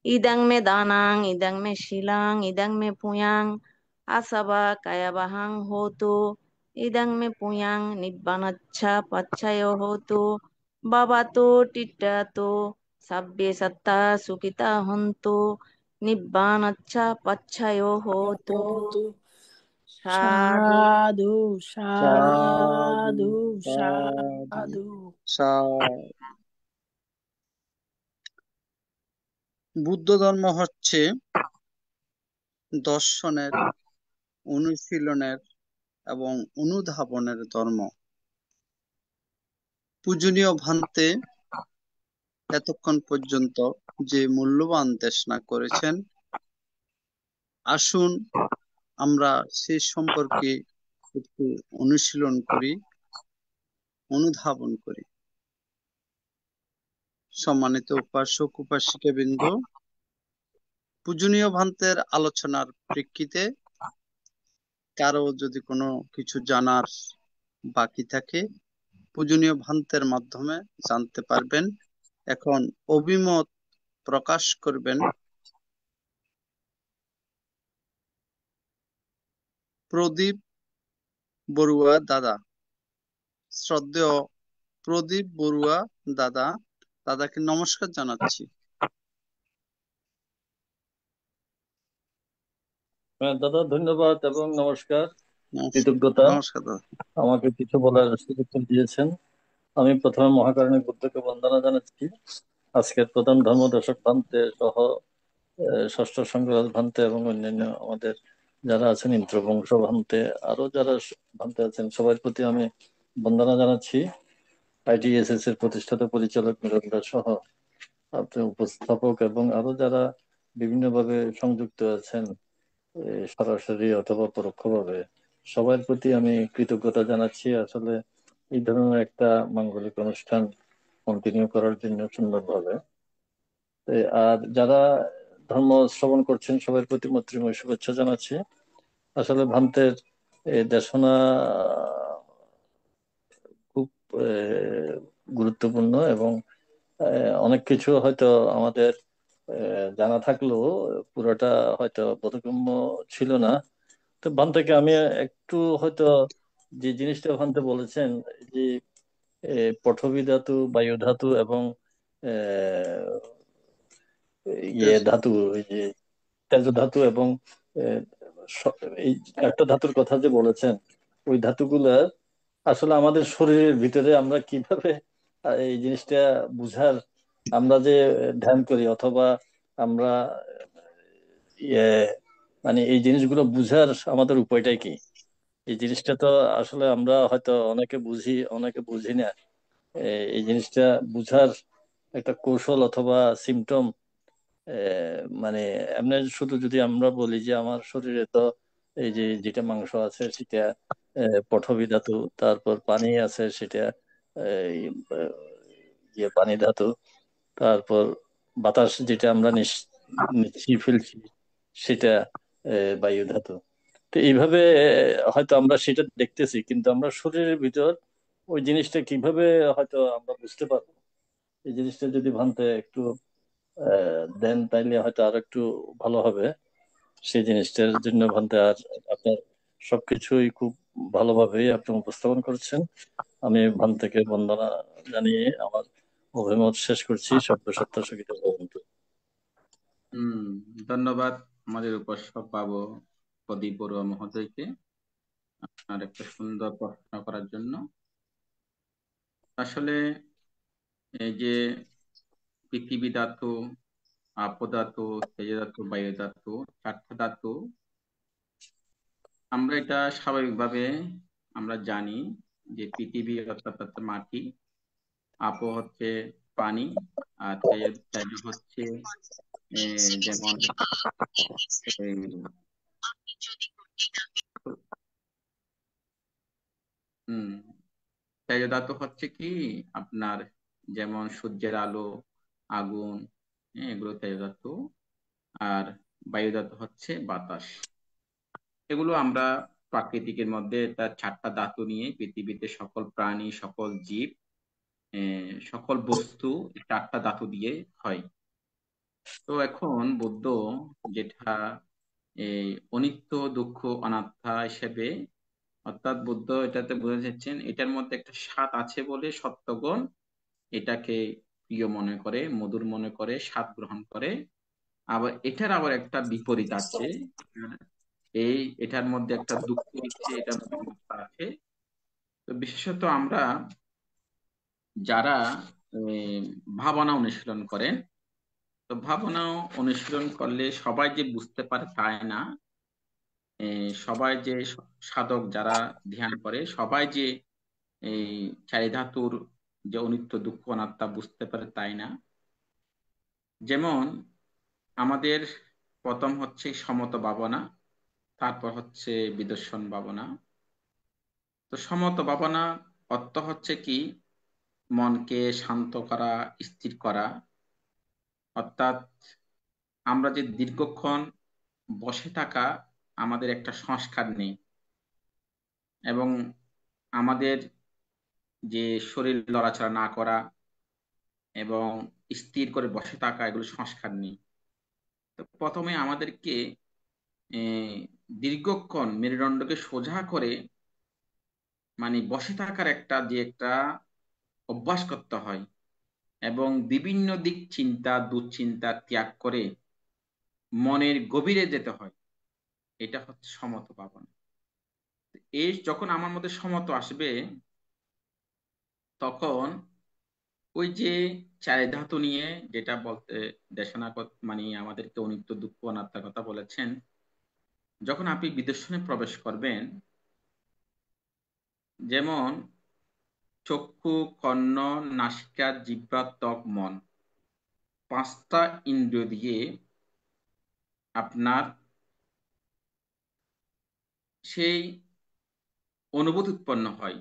ইদং মে দানাং ইদং মে শিলাং ইদং মে পুণ্যাং, আসবা কায়াবাহাং হোতু, ইদং মে পুণ্যাং নিব্বানাচ্ছা পচ্ছায় হোতু, বাবাতো টিট্টাতো সাব্বে সত্তা সুখিতা হন্তু, নিব্বানাচ্ছা পচ্ছায় হোতু। সাধু সাধু সাধু সাধু সাধু। বুদ্ধ ধর্ম হচ্ছে দর্শনের, অনুশীলনের এবং অনুধাবনের ধর্ম। পূজনীয় ভান্তে এতক্ষণ পর্যন্ত যে মূল্যবান দেশনা করেছেন, আসুন আমরা সে সম্পর্কে একটু অনুশীলন করি, অনুধাবন করি। সম্মানিত উপাসক উপাসিকাবৃন্দ, পূজনীয় ভান্তের আলোচনার প্রেক্ষিতে কারো যদি কোনো কিছু জানার বাকি থাকে পূজনীয় ভান্তের মাধ্যমে জানতে পারবেন। এখন অভিমত প্রকাশ করবেন প্রদীপ বড়ুয়া দাদা। শ্রদ্ধেয় প্রদীপ বড়ুয়া দাদাকে নমস্কার জানাচ্ছি। দাদা ধন্যবাদ এবং নমস্কার, কৃতজ্ঞতা নমস্কার দাদা। আমাকে কিছু বলার সুযোগ দিয়েছেন। আমি প্রথমে মহাকারণিক বুদ্ধকে বন্দনা জানাচ্ছি। আজকের প্রধান ধর্মদর্শক ভান্তে সহ ষষ্ঠ সংঘরাজ ভান্তে এবং অন্যান্য আমাদের যারা আছেন ইন্দ্রবংশ ভান্তে, আরো যারা ভান্তে আছেন সবার প্রতি আমি বন্দনা জানাচ্ছি। ITSS এর প্রতিষ্ঠাতা পরিচালক নিরঞ্জন সহ আপনি উপস্থাপক এবং আরো যারা বিভিন্নভাবে সংযুক্ত আছেন, সরাসরি অথবা পরোক্ষভাবে, সবার প্রতি আমি কৃতজ্ঞতা জানাচ্ছি। আসলে এই ধরনের একটা মাঙ্গলিক অনুষ্ঠান কন্টিনিউ করার জন্য সুন্দরভাবে। আর যারা ধর্ম শ্রবণ করছেন সবার প্রতি মৈত্রীময় শুভেচ্ছা জানাচ্ছি। আসলে ভান্তের দেশনা খুব গুরুত্বপূর্ণ এবং অনেক কিছু হয়তো আমাদের জানা থাকলেও পুরোটা হয়তো বোধগম্য ছিল না। তো ভান্তেকে আমি একটু হয়তো যে জিনিসটা ভান্তে বলেছেন, যে পঠবী ধাতু, বায়ু ধাতু এবং ইয়ে ধাতু, ওই যে তেজ ধাতু এবং আহ, এই একটা ধাতুর কথা যে বলেছেন, ওই ধাতুগুলা আসলে আমাদের শরীরের ভিতরে আমরা কিভাবে এই জিনিসটা বুঝার, আমরা যে ধ্যান করি অথবা আমরা ইয়ে মানে এই জিনিসগুলো বুঝার আমাদের উপায়টাই কি? এই জিনিসটা তো আসলে আমরা হয়তো অনেকে বুঝি, অনেকে বুঝি না। এই জিনিসটা বুঝার একটা কৌশল অথবা সিমটম, মানে এমনি শুধু যদি আমরা বলি যে আমার শরীরে তো এই যে যেটা মাংস আছে সেটা পঠবী ধাতু, তারপর পানি আছে সেটা এই, আহ, ইয়ে পানি ধাতু, তারপর বাতাস যেটা আমরা নিচ্ছি ফেলছি সেটা বায়ু ধাতু। তো এইভাবে হয়তো আমরা সেটা দেখতেছি, কিন্তু আমরা শরীরের ভিতর ওই জিনিসটা কিভাবে হয়তো আমরা বুঝতে পারবো, এই জিনিসটা যদি ভান্তে একটু দেন তাইলে হয়তো আর একটু ভালো হবে। সেই জিনিসটার জন্য ভান্তে আর আপনার সবকিছুই খুব ভালোভাবেই আপনি উপস্থাপন করছেন। আমি ভান্তেকে বন্দনা জানিয়ে আমার অভিমত শেষ করছি। সভ্য সত্তা সহিত ভবন্তু। ধন্যবাদ আমাদের উপাসক বাবু প্রদীপ বড়ুয়া মহোদয়কে আপনার একটা সুন্দর প্রশ্ন করার জন্য। আসলে এই যে পৃথিবী ধাতু, আপো ধাতু, তেজ ধাতু, বায়ু ধাতু, চারটা ধাতু, আমরা এটা স্বাভাবিকভাবে আমরা জানি যে পৃথিবী অর্থাৎ হচ্ছে মাটি, আপো হচ্ছে পানি, আর তেজ হচ্ছে যেমন হম তেজ ধাতু হচ্ছে কি আপনার যেমন সূর্যের আলো, আগুন, এগুলো তেজ ধাতু। আর বায়ু ধাতু হচ্ছে বাতাস। এগুলো আমরা প্রাকৃতিকের মধ্যে তার চারটা ধাতু নিয়ে পৃথিবীতে সকল প্রাণী, সকল জীব, সকল বস্তু চারটা ধাতু দিয়ে হয়। তো এখন বুদ্ধ যেটা এই অনিত্য, দুঃখ, অনাত্মা হিসেবে, অর্থাৎ বুদ্ধ এটাতে বুঝাচ্ছেন এটার মধ্যে একটা স্বাদ আছে বলে সত্যগণ এটাকে প্রিয় মনে করে, মধুর মনে করে, স্বাদ গ্রহণ করে। আবার এটার আবার একটা বিপরীত আছে, এটার মধ্যে একটা দুঃখ আছে, এটার মধ্যে অনাত্মা আছে। তো বিশেষত আমরা যারা ভাবনা অনুশীলন করেন, তো ভাবনা অনুশীলন করলে সবাই যে বুঝতে পারে তাই না। সবাই যে সাধক যারা ধ্যান করে সবাই যে এই চারি ধাতুর যে অনিত্য, দুঃখ, অনাত্মা বুঝতে পারে তাই না। যেমন আমাদের প্রথম হচ্ছে সমত ভাবনা, তারপর হচ্ছে বিদর্শন ভাবনা। তো সমত ভাবনা অর্থ হচ্ছে কি মনকে শান্ত করা, স্থির করা। অর্থাৎ আমরা যে দীর্ঘক্ষণ বসে থাকা, আমাদের একটা সংস্কার নেই, এবং আমাদের যে শরীর লড়াচড়া না করা এবং স্থির করে বসে থাকা, এগুলো সংস্কার নেই। তো প্রথমে আমাদেরকে দীর্ঘক্ষণ মেরুদণ্ডকে সোজা করে মানে বসে থাকার একটা অভ্যাস করতে হয়, এবং বিভিন্ন দিক চিন্তা, দুশ্চিন্তা ত্যাগ করে মনের গভীরে যেতে হয়। এটা হচ্ছে সমত ভাবনা। এই যখন আমার মধ্যে সমত আসবে, তখন ওই যে চারি ধাতু নিয়ে যেটা বলতে দেশনা মানে আমাদেরকে অনিত্য, দুঃখ, অনাত্মার কথা বলেছেন, যখন আপনি বিদর্শনে প্রবেশ করবেন, যেমন চক্ষু, কর্ণ, নাসিকা, জিহ্বা, ত্বক, মন, 5টা ইন্দ্রিয় দিয়ে আপনার সেই অনুভূতি উৎপন্ন হয়,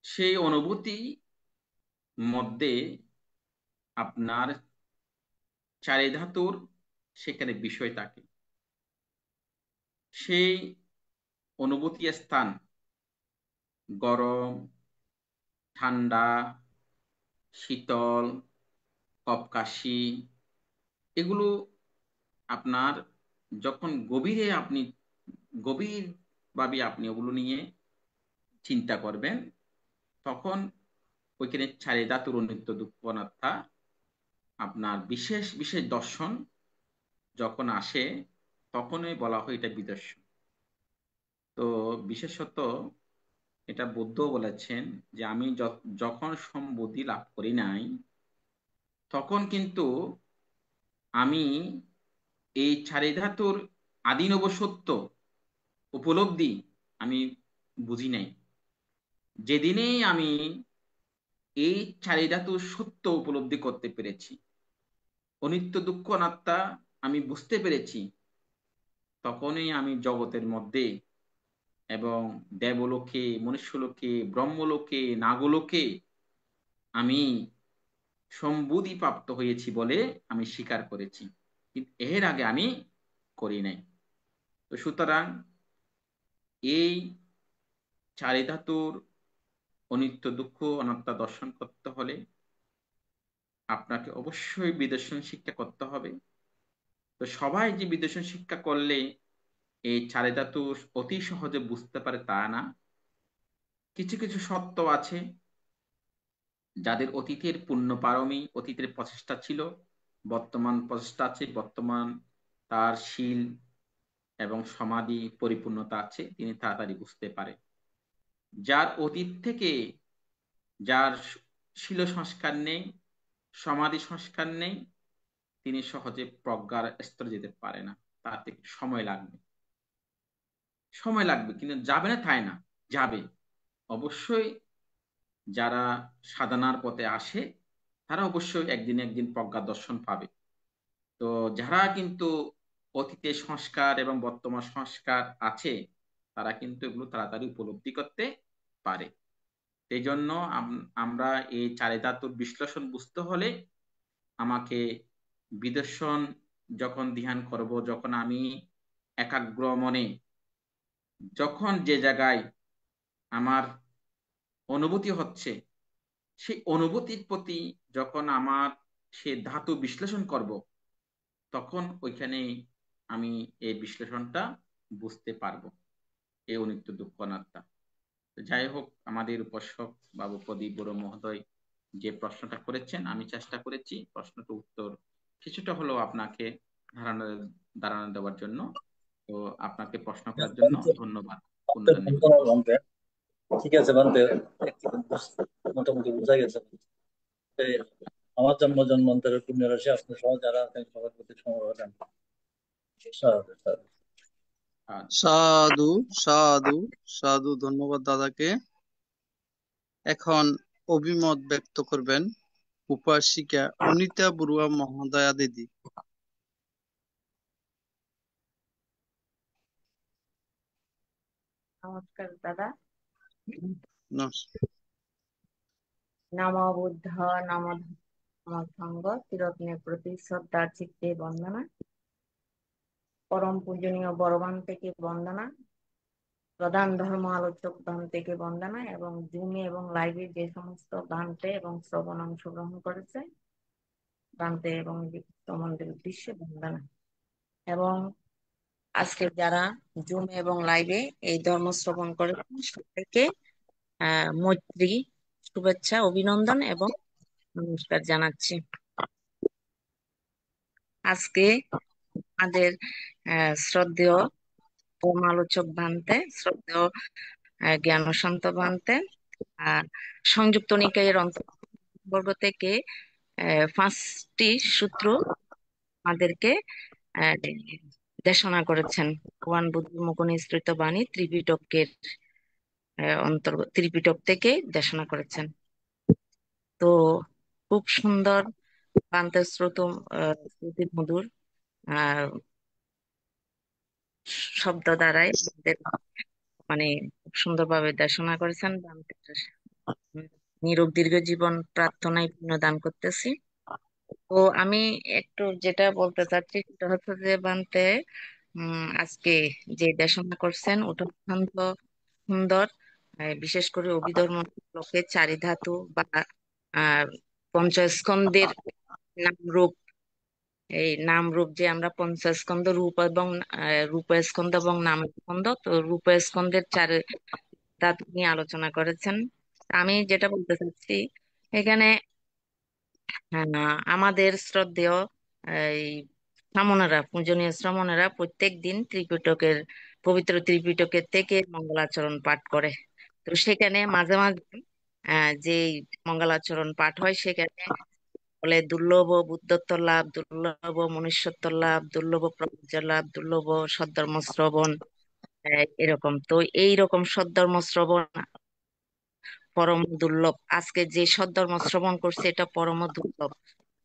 সেই অনুভূতি মধ্যে আপনার চারি ধাতুর সেখানে বিষয় থাকে। সেই অনুভূতি স্থান গরম, ঠান্ডা, শীতল, কপকাশি, এগুলো আপনার যখন গভীরভাবে আপনি ওগুলো নিয়ে চিন্তা করবেন, তখন ওইখানে চারি ধাতুর অনিত্য দুঃখ অনাত্মা আপনার বিশেষ বিশেষ দর্শন যখন আসে, তখনই বলা হয় এটা বিদর্শন। তো বিশেষত এটা বুদ্ধ বলেছেন যে আমি যখন সম্বুদ্ধি লাভ করি নাই, তখন কিন্তু আমি এই চারি ধাতুর আদিনব সত্য উপলব্ধি আমি বুঝি নাই। যেদিনেই আমি এই চারি ধাতুর সত্য উপলব্ধি করতে পেরেছি, অনিত্য দুঃখ অনাত্মা আমি বুঝতে পেরেছি, তখনই আমি জগতের মধ্যে এবং দেবলোকে, মনুষ্যলোকে, ব্রহ্মলোকে, নাগলোকে আমি সম্বুদ্ধি প্রাপ্ত হয়েছি বলে আমি স্বীকার করেছি, কিন্তু এর আগে আমি করি নাই। তো সুতরাং এই চারি ধাতুর অনিত্য দুঃখ অনাত্মা দর্শন করতে হলে আপনাকে অবশ্যই বিদর্শন শিক্ষা করতে হবে। তো সবাই যে বিদর্শন শিক্ষা করলে এই চারি ধাতু অতি সহজে বুঝতে পারে তা না। কিছু কিছু সত্য আছে যাদের অতীতের পুণ্য পারমী, অতীতের প্রচেষ্টা ছিল, বর্তমান প্রচেষ্টা আছে, বর্তমান তার শীল এবং সমাধি পরিপূর্ণতা আছে, তিনি তাড়াতাড়ি বুঝতে পারে। যার অতীত থেকে যার শীল সংস্কার নেই, সমাধি সংস্কার নেই, তিনি সহজে প্রজ্ঞার স্তরে যেতে পারে না, তাতে সময় লাগবে। সময় লাগবে, কিন্তু যাবে না তাই না, যাবে অবশ্যই। যারা সাধনার পথে আসে তারা অবশ্যই একদিন একদিন প্রজ্ঞা দর্শন পাবে। তো যারা কিন্তু অতীতে সংস্কার এবং বর্তমান সংস্কার আছে, তারা কিন্তু এগুলো তাড়াতাড়ি উপলব্ধি করতে পারে। সেই জন্য আমরা এই চারি ধাতুর বিশ্লেষণ বুঝতে হলে আমাকে বিদর্শন যখন ধ্যান করব, যখন আমি একাগ্র মনে যখন যে জায়গায় আমার অনুভূতি হচ্ছে, সেই অনুভূতির প্রতি যখন আমার সে ধাতু বিশ্লেষণ করব, তখন ওইখানে আমি এই বিশ্লেষণটা বুঝতে পারবো, এই অনিত্য দুঃখ অনাত্মা। যাই হোক, আমাদের উপাসক বাবু প্রদীপ বড় মহোদয় যে প্রশ্নটা করেছেন, আমি চেষ্টা করেছি প্রশ্নটার উত্তর কিছুটা হলেও আপনাকে ধারণা ধারণা দেওয়ার জন্য। তো আপনাকে প্রশ্ন করার জন্য ধন্যবাদ, পুনরায় নিবেদন। ঠিক আছে বান্তে, মোটামুটি বোঝা গেছে। আমার জন্ম জন্মান্তরের পুণ্য রাশি আপনার সহ যারা আছেন সবার প্রতি সমবেদন। সাধু সাধু সাধু, ধন্যবাদ দাদাকে। এখন অভিমত ব্যক্ত করবেন উপাসিকা অনিতা বড়ুয়া মহোদয়া দিদি। নমস্কার দাদা। নমস্কার। নমো বুদ্ধ, নমো সঙ্গ, চিরত্নের প্রতি শ্রদ্ধার চিত্তে বন্দনা, পরম পূজনীয় বড়বান থেকে বন্দনা, প্রধান ধর্ম আলোচক গান থেকে বন্দনা, এবং জুমে এবং লাইভে যে সমস্ত গানতে এবং শ্রবণ অংশগ্রহণ করেছে গানতে এবং তোমাদের উদ্দেশ্যে বন্দনা। এবং আজকে যারা জুমে এবং লাইভে এই ধর্ম শ্রবণ করেছেন সবাইকে মৈত্রী, শুভেচ্ছা, অভিনন্দন এবং নমস্কার জানাচ্ছি। আজকে আমাদের শ্রদ্ধেয় ধর্মালোচক ভান্তে, শ্রদ্ধেয় জ্ঞানশান্ত ভান্তে সংযুক্ত নিকায়ের অন্তর্বর্গ থেকে 5টি সূত্র আমাদেরকে দেশনা করেছেন। ভগবান বুদ্ধ মুখ নিঃসৃত বাণী ত্রিপিটকের ত্রিপিটক থেকে দেশনা করেছেন। তো খুব সুন্দর বান্তের শ্রুতি মধুর আহ শব্দ দ্বারাই বান্তের মানে খুব সুন্দরভাবে দেশনা করেছেন। বান্তের নিরোগ দীর্ঘ জীবন প্রার্থনায় পুণ্য দান করতেছি। তো আমি একটু যেটা বলতে চাচ্ছি সেটা হচ্ছে যে বান্তে আজকে যে দেশনা করছেন ওটা অত্যন্ত সুন্দর। বিশেষ করে অভিধর্ম লোকে চারি ধাতু বা আহ পঞ্চস্কন্ধের নাম রূপ, এই নাম রূপ যে আমরা পঞ্চস্কন্ধ রূপ এবং রূপস্কন্ধ এবং নাম স্কন্ধ, তো রূপস্কন্ধের চারি ধাতু নিয়ে আলোচনা করেছেন। আমি যেটা বলতে চাচ্ছি এখানে আমাদের শ্রদ্ধেয় এই শ্রামণেরা, পূজনীয় শ্রামণেরা প্রত্যেক দিন ত্রিপিটকের পবিত্র ত্রিপিটকের থেকে মঙ্গলাচরণ পাঠ করে। তো সেখানে মাঝে মাঝে যে মঙ্গলাচরণ পাঠ হয় সেখানে বলে দুর্লভ বুদ্ধত্ব লাভ, দুর্লভ মনুষ্যত্ব লাভ, দুর্লভ প্রপঞ্চ লাভ, দুর্লভ সদ্ধর্ম শ্রবণ, এরকম। তো এইরকম সদ্ধর্ম শ্রবণ পরম দুর্লভ। আজকে যে সদ্ধর্ম শ্রবণ করছে এটা পরম দুর্লভ।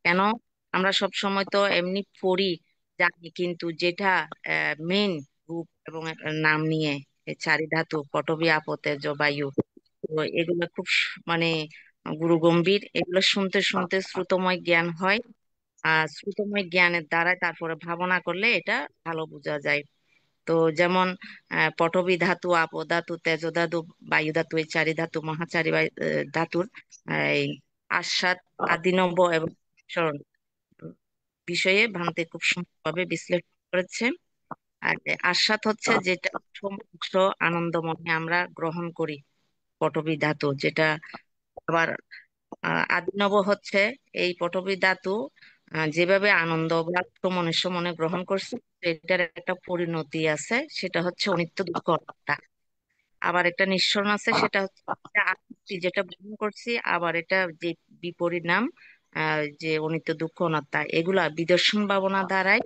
কেন? আমরা সব সময় তো এমনি পড়ি জানি, কিন্তু যেটা মেন রূপ এবং নাম নিয়ে এই চারি ধাতু পটবী আপো তেজ বায়ু, তো এগুলো খুব মানে গুরু গম্ভীর। এগুলো শুনতে শুনতে শ্রুতময় জ্ঞান হয়। আর শ্রুতময় জ্ঞানের দ্বারা তারপরে ভাবনা করলে এটা ভালো বোঝা যায়। তো যেমন পটবী ধাতু, আপো ধাতু, তেজ ধাতু, বায়ু ধাতু, এই চারি ধাতু মহাচারী ধাতুর এই আস্বাদ, আদিনব এবং স্মরণ বিষয়ে ভান্তে খুব সুন্দরভাবে বিশ্লেষণ করেছে। আর আস্বাদ হচ্ছে যেটা সমস্ত আনন্দ মনে আমরা গ্রহণ করি, পটবী ধাতু যেটা। আবার আদিনব হচ্ছে এই পটবী ধাতু যেভাবে আনন্দ বা মনুষ্য মনে গ্রহণ করছে এটার একটা পরিণতি আছে, সেটা হচ্ছে অনিত্য দুঃখ অনাত্মা। আবার একটা নিঃসরণ আছে, সেটা হচ্ছে যে আসক্তি যেটা গ্রহণ করছি, আবার এটা যে বিপরিণাম যে অনিত্য দুঃখ অনাত্মা, এগুলা বিদর্শন ভাবনা দ্বারাই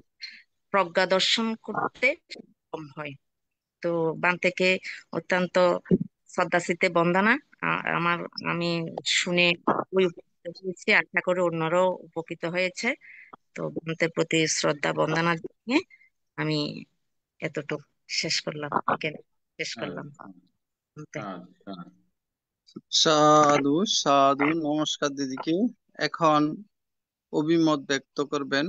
প্রজ্ঞা দর্শন করতে সক্ষম হয়। তো বান থেকে অত্যন্ত শ্রদ্ধাচিত্তে বন্দনা। আমার আমি শুনে খুবই উপকৃত হয়েছি, আশা করি অন্যরাও উপকৃত হয়েছে। তো বান্তের প্রতি শ্রদ্ধা বন্দনা জানিয়ে আমি এতটুকু শেষ করলাম, এখানে শেষ করলাম। বান্তে। আচ্ছা, সাধু সাধু, নমস্কার দিদিকে। এখন অভিমত ব্যক্ত করবেন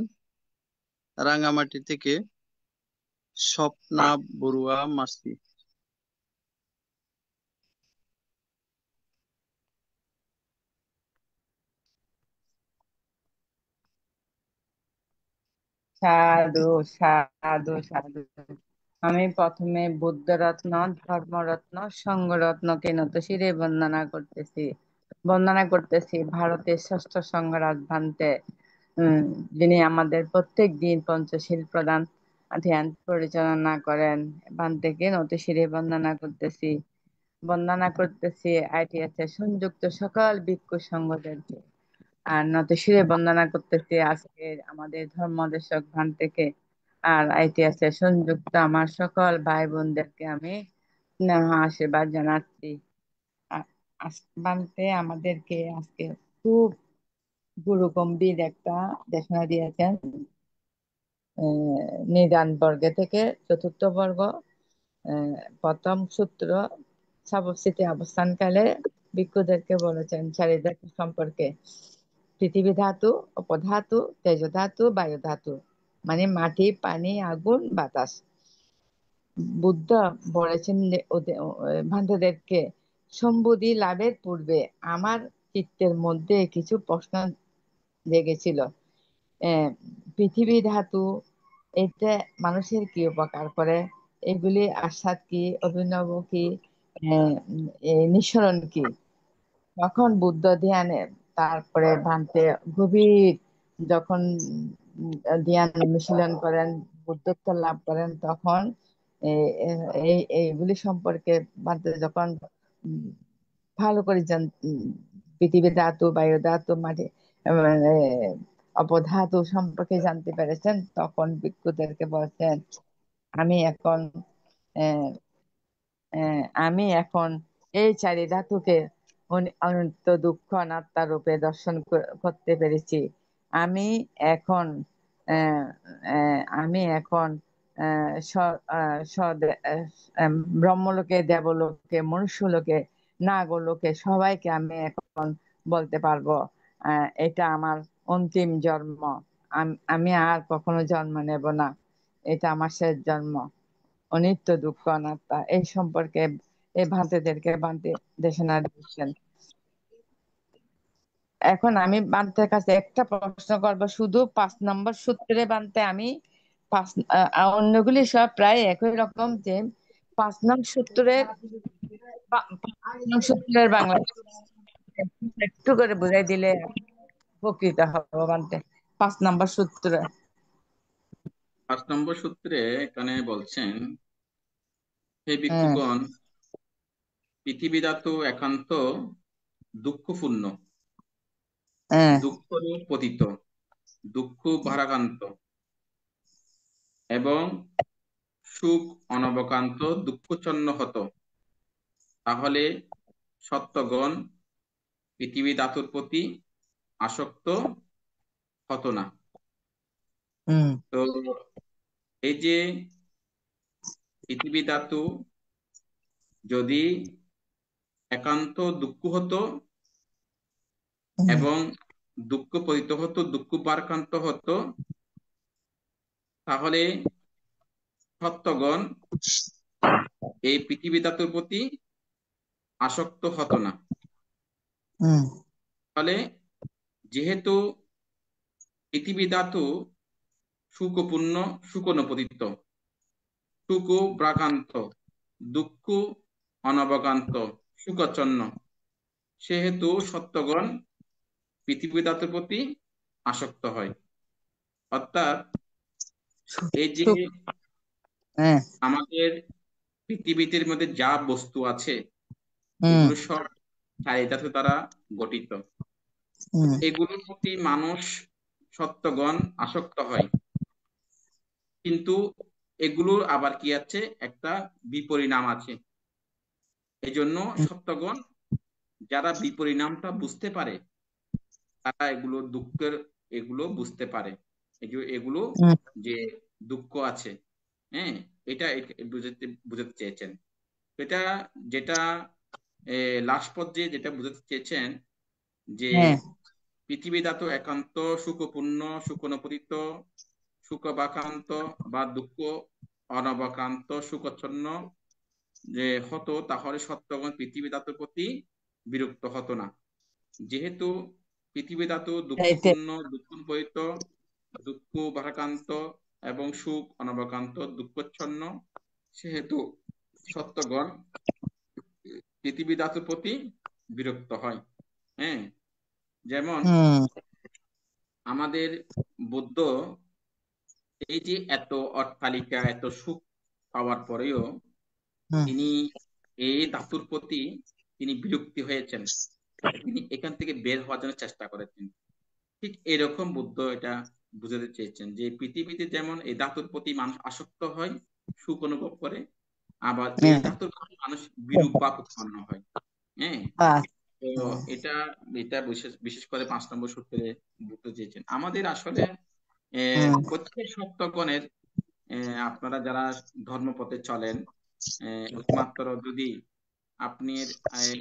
রাঙামাটি থেকে স্বপ্না বড়ুয়া মাসি। সাধু সাধু সাধু। আমি প্রথমে বুদ্ধরত্ন, ধর্মরত্ন, সংঘরত্নকে নত শিরে বন্দনা করতেছি ভারতের ষষ্ঠ সংঘরাজ ভান্তে, যিনি আমাদের প্রত্যেক দিন পঞ্চশীল প্রদান ধ্যান পরিচালনা করেন। ভান্তেকে নত শিরে বন্দনা করতেছি ITS এর সংযুক্ত সকল ভিক্ষু সংঘদেরকে। আর নত শিরে বন্দনা করতেছি আজকে আমাদের ধর্মদেশক ভান্তেকে। আর ITS এর সংযুক্ত আমার সকল ভাই বোনদেরকে আমি স্নেহ আশীর্বাদ জানাচ্ছি। ভান্তে আমাদেরকে আজকে খুব গুরু গম্ভীর একটা দেশনা দিয়েছেন। নিদান বর্গে থেকে চতুর্থ বর্গ, প্রথম সূত্র সাবস্থিতি অবস্থানকালে ভিক্ষুদেরকে বলেছেন চারিধাতু সম্পর্কে। পৃথিবী ধাতু, অপধাতু, তেজ ধাতু, বায়ু ধাতু, মানে মাটি, পানি, আগুন, বাতাস। বুদ্ধ বলেছেন ভান্ডদেরকে সম্বুদ্ধি লাভের পূর্বে আমার চিত্তের মধ্যে কিছু প্রশ্ন জেগেছিল। পৃথিবী ধাতু এটা মানুষের কি উপকার করে, এগুলি আস্বাদ কি, অভিনব কি, নিঃসরণ কি। তখন বুদ্ধ ধ্যানে তারপরে ভান্তে গভীর যখন ধ্যান অনুশীলন করেন, বুদ্ধত্ব লাভ করেন, তখন এইগুলি সম্পর্কে ভান্তে যখন উম, ভালো করে পৃথিবী ধাতু, বায়ু ধাতু, মাটি, মানে অপধাতু সম্পর্কে জানতে পেরেছেন, তখন ভিক্ষুদেরকে বলছেন আমি এখন আমি এখন এই চারি ধাতুকে অনন্ত দুঃখ অনাত্মা রূপে দর্শন করতে পেরেছি। আমি এখন আহ, আমি এখন ব্রহ্মলোকে, দেবলোকে, মনুষ্যলোকে, নাগলোকে সবাইকে আমি এখন বলতে পারবো এটা আমার অন্তিম জন্ম। আমি আর কখনো জন্ম নেব না, এটা আমার শেষ জন্ম। অনিত্য দুঃখ অনাত্মা এই সম্পর্কে এই ভান্তেদেরকে ভান্তে দেশনা দিচ্ছেন। এখন আমি বান্তের কাছে একটা প্রশ্ন করব, শুধু 5 নম্বর সূত্রে বান্তে আমি অন্যগুলি সব প্রায় একই রকম, যে 5 নং সূত্রের 5 নং সূত্রের বাংলা একটু করে বুঝাই দিলে উপকৃত হবো বান্তে। 5 নম্বর সূত্র। 5 নম্বর সূত্রে এখানে বলছেন, হে হ্যাঁ ভিক্ষুগণ, পৃথিবীদাত একান্ত দুঃখপূর্ণ, হ্যাঁ দুঃখরূপ পতিত, দুঃখ ভারাক্রান্ত এবং সুখ অনবকান্ত দুঃখচ্ছন্ন হতো, তাহলে সত্যগণ পৃথিবী ধাতুর প্রতি আসক্ত হতো না। হুম তো এই যে পৃথিবী ধাতু যদি একান্ত দুঃখ হতো এবং দুঃখ পতিত হতো, দুঃখ ভারাক্রান্ত হতো, তাহলে সত্যগণ এই পৃথিবী ধাতুর প্রতি আসক্ত হতো না। হুম ফলে যেহেতু পৃথিবী ধাতু সুখপূর্ণ, সুখনপতিত, সুখ ব্রাকান্ত, দুঃখ অনবকান্ত, সুখচ্ছন্ন, সেহেতু সত্যগণ পৃথিবী ধাতুর প্রতি আসক্ত হয়। অর্থাৎ এই যে সুখ। হ্যাঁ আমাদের পৃথিবীর মধ্যে যা বস্তু আছে হুম এগুলো সব চারি ধাতু দ্বারা গঠিত। হুম এগুলোর প্রতি মানুষ সত্যগণ আসক্ত হয়, কিন্তু এগুলোর আবার কি আছে, একটা বিপরিণাম আছে। এই জন্য সত্যগণ যারা বিপরিণামটা বুঝতে পারে, তারা এগুলো দুঃখের, এগুলো বুঝতে পারে, এগুলো হুম যে দুঃখ আছে, হ্যাঁ, এটা বুঝাতে বুঝাতে চেয়েছেন। এটা যেটা লাস্ট পর্যায়ে যেটা বুঝাতে চেয়েছেন যে হ্যাঁ পৃথিবী ধাতু একান্ত সুখপূর্ণ, সুখনপতিত, সুখবাকান্ত বা দুঃখ অনবকান্ত, সুখচ্ছন্ন যে হতো, তাহলে সত্যগণ পৃথিবী ধাতুর প্রতি বিরক্ত হতো না। যেহেতু পৃথিবী ধাতু এইটাই। দুঃখপূর্ণ, দুঃখপীড়িত, দুঃখ ভারাক্রান্ত এবং সুখ অনবকান্ত, দুঃখচ্ছন্ন, সেহেতু সত্যগণ পৃথিবী ধাতুর প্রতি বিরক্ত হয়। হ্যাঁ, যেমন হুম আমাদের বুদ্ধ এই যে এত অট্টালিকা, এত সুখ পাওয়ার পরেও হুম তিনি এই ধাতুর প্রতি তিনি বিরক্তি হয়েছেন, তিনি এখান থেকে বের হওয়ার জন্য চেষ্টা করেছেন। ঠিক এরকম বুদ্ধ এটা বুঝাতে চেয়েছেন যে পৃথিবীতে যেমন এই ধাতুর প্রতি মানুষ আসক্ত হয়, সুখ অনুভব করে, আবার এই হ্যাঁ ধাতুর প্রতি মানুষ বিরূপ বা উৎপন্ন হয়। হ্যাঁ, তো এটা এটা বিশেষ বিশেষ করে 5 নম্বর সূত্রে বুঝতে চেয়েছেন। আমাদের আসলে প্রত্যেক সত্যগণের, আপনারা যারা ধর্মপথে চলেন, একমাত্র যদি আপনি এই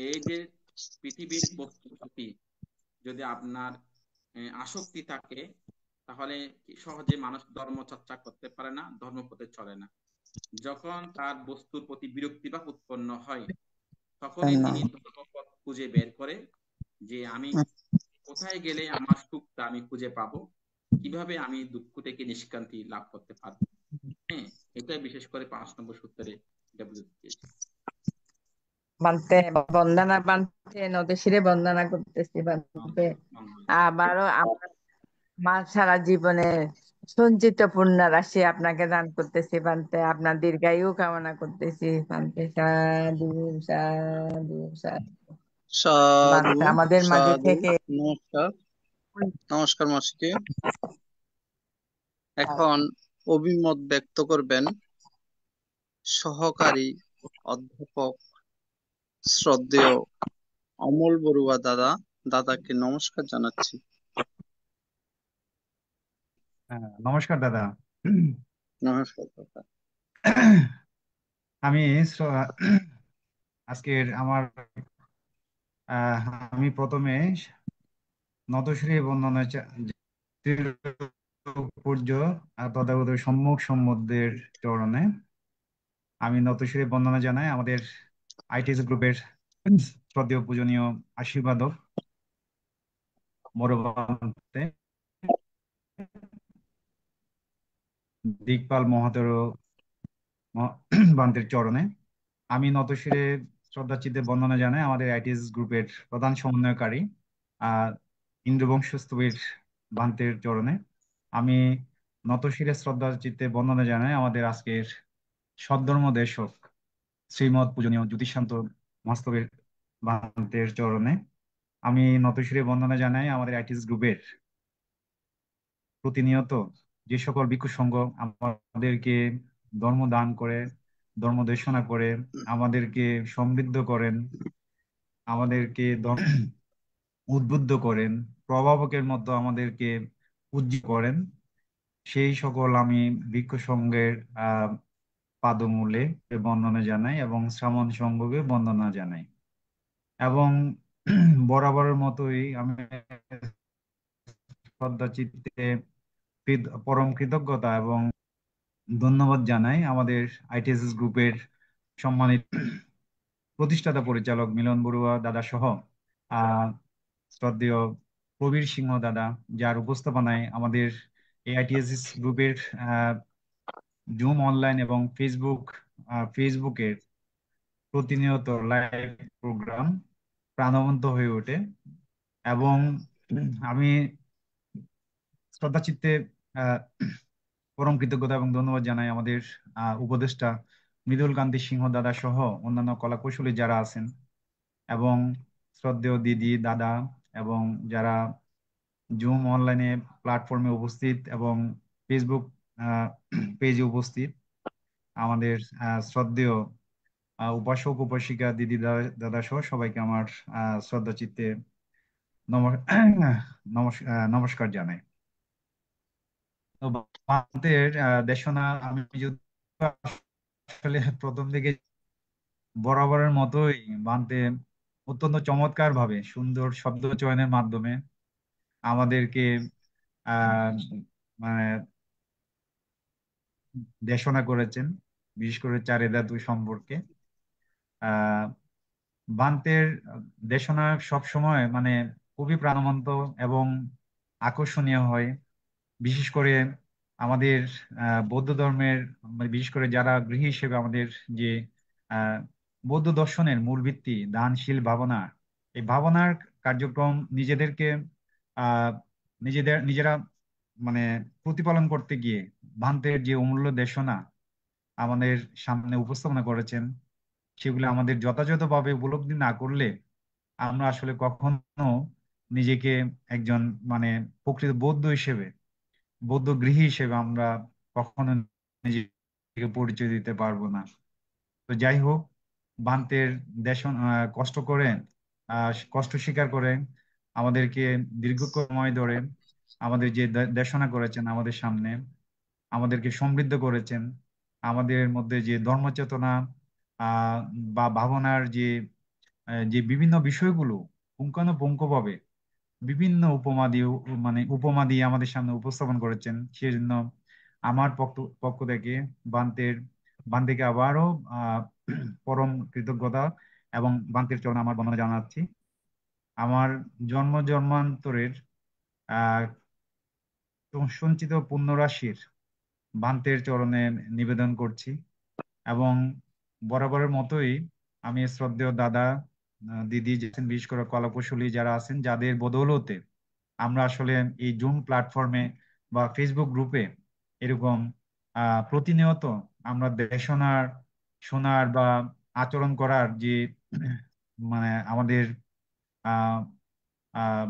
এই যে পৃথিবীর বস্তুর প্রতি যদি আপনার আসক্তি থাকে, তাহলে সহজে মানুষ ধর্ম চর্চা করতে পারে না, ধর্মপথে চলে না। যখন তার বস্তুর প্রতি বিরক্তি বা উৎপন্ন হয়, তখনই তিনি ধর্মপথ খুঁজে বের করে যে আমি কোথায় গেলে আমার সুখটা আমি খুঁজে পাবো, কিভাবে আমি দুঃখ থেকে নিষ্কান্তি লাভ করতে পারবো। হ্যাঁ, এটাই বিশেষ করে 5 নম্বর সূত্রে এটা বুঝতে চেয়েছি। বানতে বন্দনা বানতে নদী শিরে বন্দনা করতেছি বানতে। আবারও আমার সারা জীবনে সঞ্চিত পুণ্য রাশি আপনাকে দান করতেছি বানতে, আপনার দীর্ঘায়ু কামনা করতেছি বানতে। সাধু সাধু সাধু সাধু বানতে আমাদের মাঝে সাধু। থেকে। নমস্কার, নমস্কার মাসিকে। এখন অভিমত ব্যক্ত করবেন সহকারী অধ্যাপক শ্রদ্ধেয় অমল বড়ুয়া দাদাকে নমস্কার জানাচ্ছি। নমস্কার দাদা। নমস্কার দাদা। আমি আজকের আহ, আমি প্রথমে নতশিরে বন্দনা পূজ্য তথাগত সম্মুখ সম্বুদ্ধের চরণে আমি নতশিরে বন্দনা জানাই আমাদের আইটিএস গ্রুপের শ্রদ্ধেয় পূজনীয় আশীর্বাদক বড় বান্তে দিকপাল মহাতের বান্তের চরণে আমি নতশিরে শ্রদ্ধাচিত্তে বন্দনা জানাই আমাদের আইটিএস গ্রুপের প্রধান সমন্বয়কারী আহ ইন্দ্রবংশস্তবীর বান্তের চরণে আমি নতশিরে শ্রদ্ধাচিত্তে বন্দনা জানাই আমাদের আজকের সদ্ধর্ম দেশক শ্রীমৎ পূজনীয় জ্যোতিষান্ত মহাস্তবের বান্তের চরণে আমি নতশিরে বন্দনা জানাই আমাদের আইটিএস গ্রুপের প্রতিনিয়ত যে সকল ভিক্ষু সংঘ আমাদেরকে ধর্ম দান করে, ধর্ম দেশনা করে, আমাদেরকে সমৃদ্ধ করেন, আমাদেরকে উদ্বুদ্ধ করেন, প্রভাবকের মতো আমাদেরকে উজ্জীবিত করেন, সেই সকল আমি ভিক্ষু সংঘের পাদমূলে বন্দনা জানাই এবং শ্রামণ সংঘকে বন্দনা জানাই এবং বরাবরের মতোই আমি শ্রদ্ধা চিত্তে পরম কৃতজ্ঞতা এবং ধন্যবাদ জানাই আমাদের আইটিএসএস গ্রুপের সম্মানিত প্রতিষ্ঠাতা পরিচালক মিলন বড়ুয়া দাদা সহ আহ শ্রদ্ধেয় প্রবীর সিংহ দাদা, যার উপস্থাপনায় আমাদের এআইটিএসএস গ্রুপের জুম অনলাইন এবং ফেসবুকের প্রতিনিয়ত লাইভ প্রোগ্রাম প্রাণবন্ত হয়ে ওঠে এবং আমি শ্রদ্ধাচিত্তে আহ পরম কৃতজ্ঞতা এবং ধন্যবাদ জানাই আমাদের উপদেষ্টা মৃদুল কান্তি সিংহ দাদা সহ অন্যান্য কলাকুশলী যারা আছেন এবং শ্রদ্ধেয় দিদি দাদা এবং যারা জুম অনলাইনে প্ল্যাটফর্মে উপস্থিত এবং ফেসবুক পেজে উপস্থিত আমাদের শ্রদ্ধেয় উপাসক উপাসিকা দিদি দাদা সহ সবাইকে আমার শ্রদ্ধা চিত্তে নমস্কার জানাই। তো বান্তের দেশনা আমি যদি আসলে প্রথম দিকে বরাবরের মতোই বান্তে অত্যন্ত চমৎকার ভাবে সুন্দর শব্দ চয়নের মাধ্যমে আমাদেরকে আহ মানে দেশনা করেছেন, বিশেষ করে চারে ধাতু সম্পর্কে। আহ বান্তের দেশনা সবসময় মানে খুবই প্রাণবন্ত এবং আকর্ষণীয় হয়, বিশেষ করে আমাদের বৌদ্ধ ধর্মের মানে বিশেষ করে যারা গৃহী হিসেবে আমাদের যে আহ, বৌদ্ধ দর্শনের মূল ভিত্তি দানশীল ভাবনা, এই ভাবনার কার্যক্রম আহ নিজেরা মানে প্রতিপালন করতে গিয়ে ভান্তের যে অমূল্য দেশনা আমাদের সামনে উপস্থাপনা করেছেন, সেগুলো আমাদের যথাযথভাবে উপলব্ধি না করলে আমরা আসলে কখনো নিজেকে একজন মানে প্রকৃত বৌদ্ধ গৃহী হিসেবে আমরা কখনো নিজেকে পরিচয় দিতে পারবো না। তো যাই হোক, বান্তের কষ্ট করে কষ্ট স্বীকার করে আমাদেরকে দীর্ঘ সময় ধরে আমাদের যে দেশনা করেছেন আমাদের সামনে, আমাদেরকে সমৃদ্ধ করেছেন, আমাদের মধ্যে যে ধর্মচেতনা আহ বা ভাবনার যে বিভিন্ন বিষয়গুলো পুঙ্খানুপুঙ্খভাবে বিভিন্ন উপমা দিয়ে আমাদের সামনে উপস্থাপন করেছেন, সেজন্য আমার পক্ষ থেকে বান্তের বান্তিকে আবারও আহ পরম কৃতজ্ঞতা এবং বান্তির চরণে আমার বন্দনা জানাচ্ছি। আমার জন্মান্তরের আহ সঞ্চিত পুণ্যরাশির বান্তের চরণে নিবেদন করছি এবং বরাবরের মতোই আমি শ্রদ্ধেয় দাদা দিদি আছেন, বিশেষ করে কলাকুশলী যারা আছেন, যাদের বদৌলতে আমরা আসলে এই জুম প্ল্যাটফর্মে বা ফেসবুক গ্রুপে এরকম প্রতিনিয়ত আমরা দেশনার শোনার বা আচরণ করার যে মানে আমাদের আহ